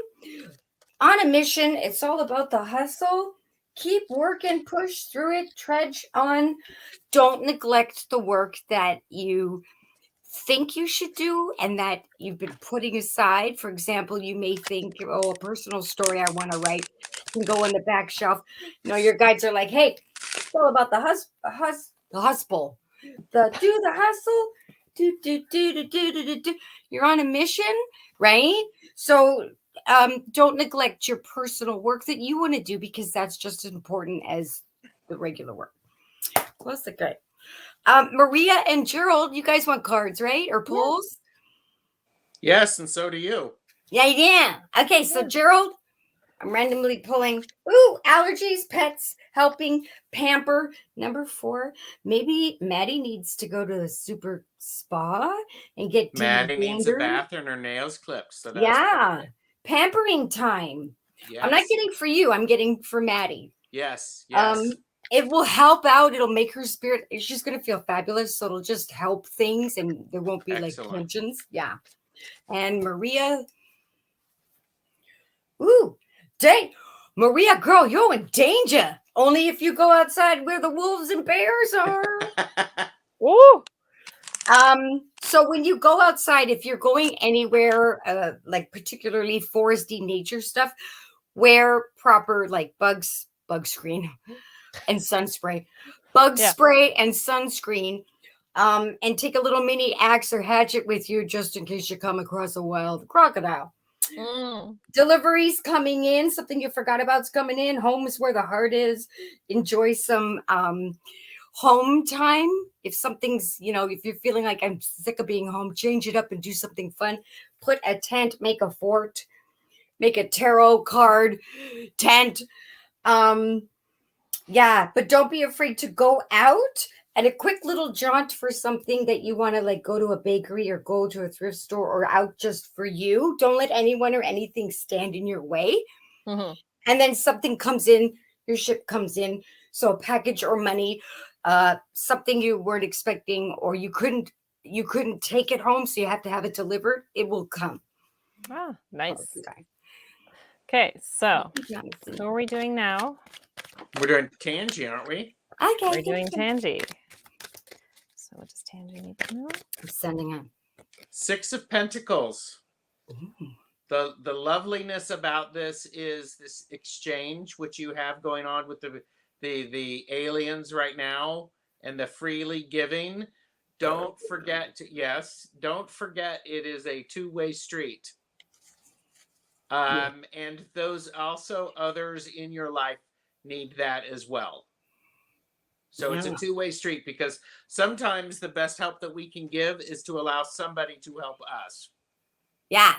On a mission, it's all about the hustle. Keep working, push through it, trudge on. Don't neglect the work that you think you should do and that you've been putting aside. For example, you may think, oh, a personal story I want to write can go on the back shelf. You know, your guides are like, hey, it's all about the hustle. Do the hustle. Do. You're on a mission, right? So don't neglect your personal work that you want to do because that's just as important as the regular work. What's the good? Maria and Gerald, you guys want cards, right? Or pulls? Yes, and so do you. Yeah. Okay, so Gerald, I'm randomly pulling. Ooh, allergies, pets, helping, pamper. Number 4, maybe Maddie needs to go to the super spa and get Maddie needs a de-dandered. bath and her nails clipped. So that's Yeah, pampering time. Yes. I'm not getting for you. I'm getting for Maddie. Yes. It will help out. It'll make her spirit. She's going to feel fabulous. So it'll just help things and there won't be Excellent. like tensions. Yeah. And Maria. Ooh, dang. Maria, girl, you're in danger. Only if you go outside where the wolves and bears are. Ooh. So when you go outside, if you're going anywhere, like particularly foresty nature stuff, wear proper like bug screen and sun spray, spray and sunscreen, and take a little mini axe or hatchet with you just in case you come across a wild crocodile. Deliveries coming in, something you forgot about's coming in. Home is where the heart is. Enjoy some home time. If something's, if you're feeling like I'm sick of being home, change it up and do something fun. Put a tent, make a fort, make a tarot card tent. Yeah, but don't be afraid to go out and a quick little jaunt for something that you want to like go to a bakery or go to a thrift store or out just for you. Don't let anyone or anything stand in your way. Mm-hmm. And then something comes in, your ship comes in. So a package or money, something you weren't expecting or you couldn't take it home. So you have to have it delivered. It will come. Ah, nice. Okay. Okay, so Thank you, Jonathan. who are we doing now? We're doing Tanji, aren't we? Okay. We're doing Tanji. So what does Tanji need to know? I'm sending him. 6 of Pentacles. Ooh. The loveliness about this is this exchange which you have going on with the aliens right now, and the freely giving. Don't forget don't forget it is a two-way street. And those also others in your life need that as well. So it's a two-way street, because sometimes the best help that we can give is to allow somebody to help us. Yeah.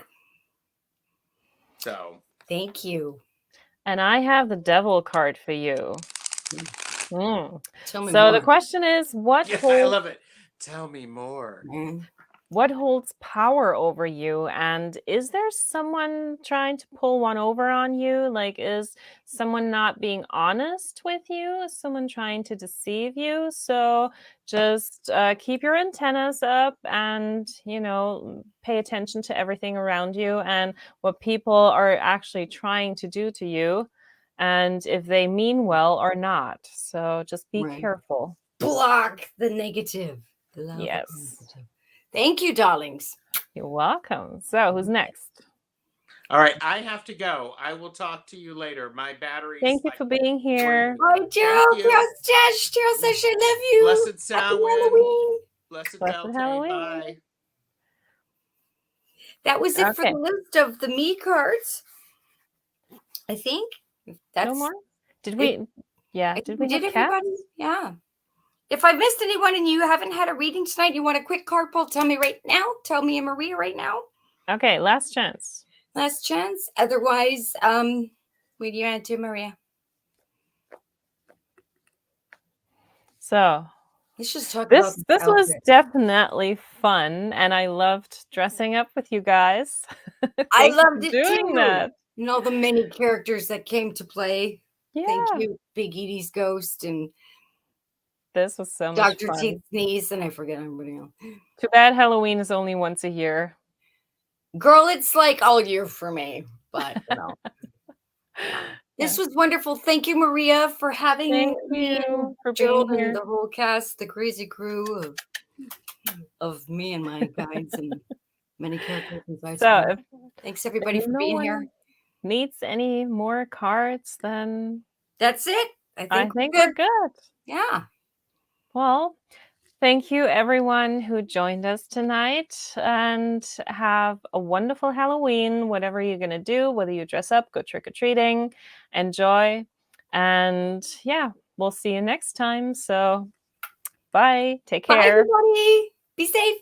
So Thank you. And I have the devil card for you. Mm. Tell me So more. the question is, what yeah, I holds love it. Tell me more. what holds power over you, and is there someone trying to pull one over on you? Like, is someone not being honest with you? Is someone trying to deceive you? So just keep your antennas up and, pay attention to everything around you and what people are actually trying to do to you, and if they mean well or not. So just be Right. careful. Block the negative. Love Yes. the negative. Thank you, darlings. You're welcome. So who's next? All right, I have to go. I will talk to you later. My battery. Thank you for being here. Bye, Gerald. you. Gerald says I love you. Blessed Happy Samhain. Halloween. Blessed Blessed Beltane. Halloween. Bye. That was it for Okay. the list of the me cards. I think that's No more? Did we? Yeah. I Did think we have cats? everybody? Yeah. If I missed anyone and you haven't had a reading tonight, you want a quick card pull, tell me right now. Tell me and Maria right now. Okay. Last chance. Last chance. Otherwise, what do you add to Maria? So Let's just talk this about this was outfit. definitely fun, and I loved dressing up with you guys. I Thank you loved for it doing too. that. And all the many characters that came to play. Yeah. Thank you, Big Edie's ghost and This was so much Dr. fun. Teeth's niece, and I forget everybody else. Too bad Halloween is only once a year. Girl, it's like all year for me, but this Yeah. was wonderful. Thank you, Maria, for having Thank me and you for Gerald being and here. the whole cast, the crazy crew of me and my guides and many characters inside. So if Thanks everybody for no being one here. needs any more cards, then That's it. I think we're good. Yeah. Well, thank you everyone who joined us tonight, and have a wonderful Halloween, whatever you're going to do, whether you dress up, go trick-or-treating, enjoy. And yeah, we'll see you next time. So bye. Take Bye, care. everybody. Be safe.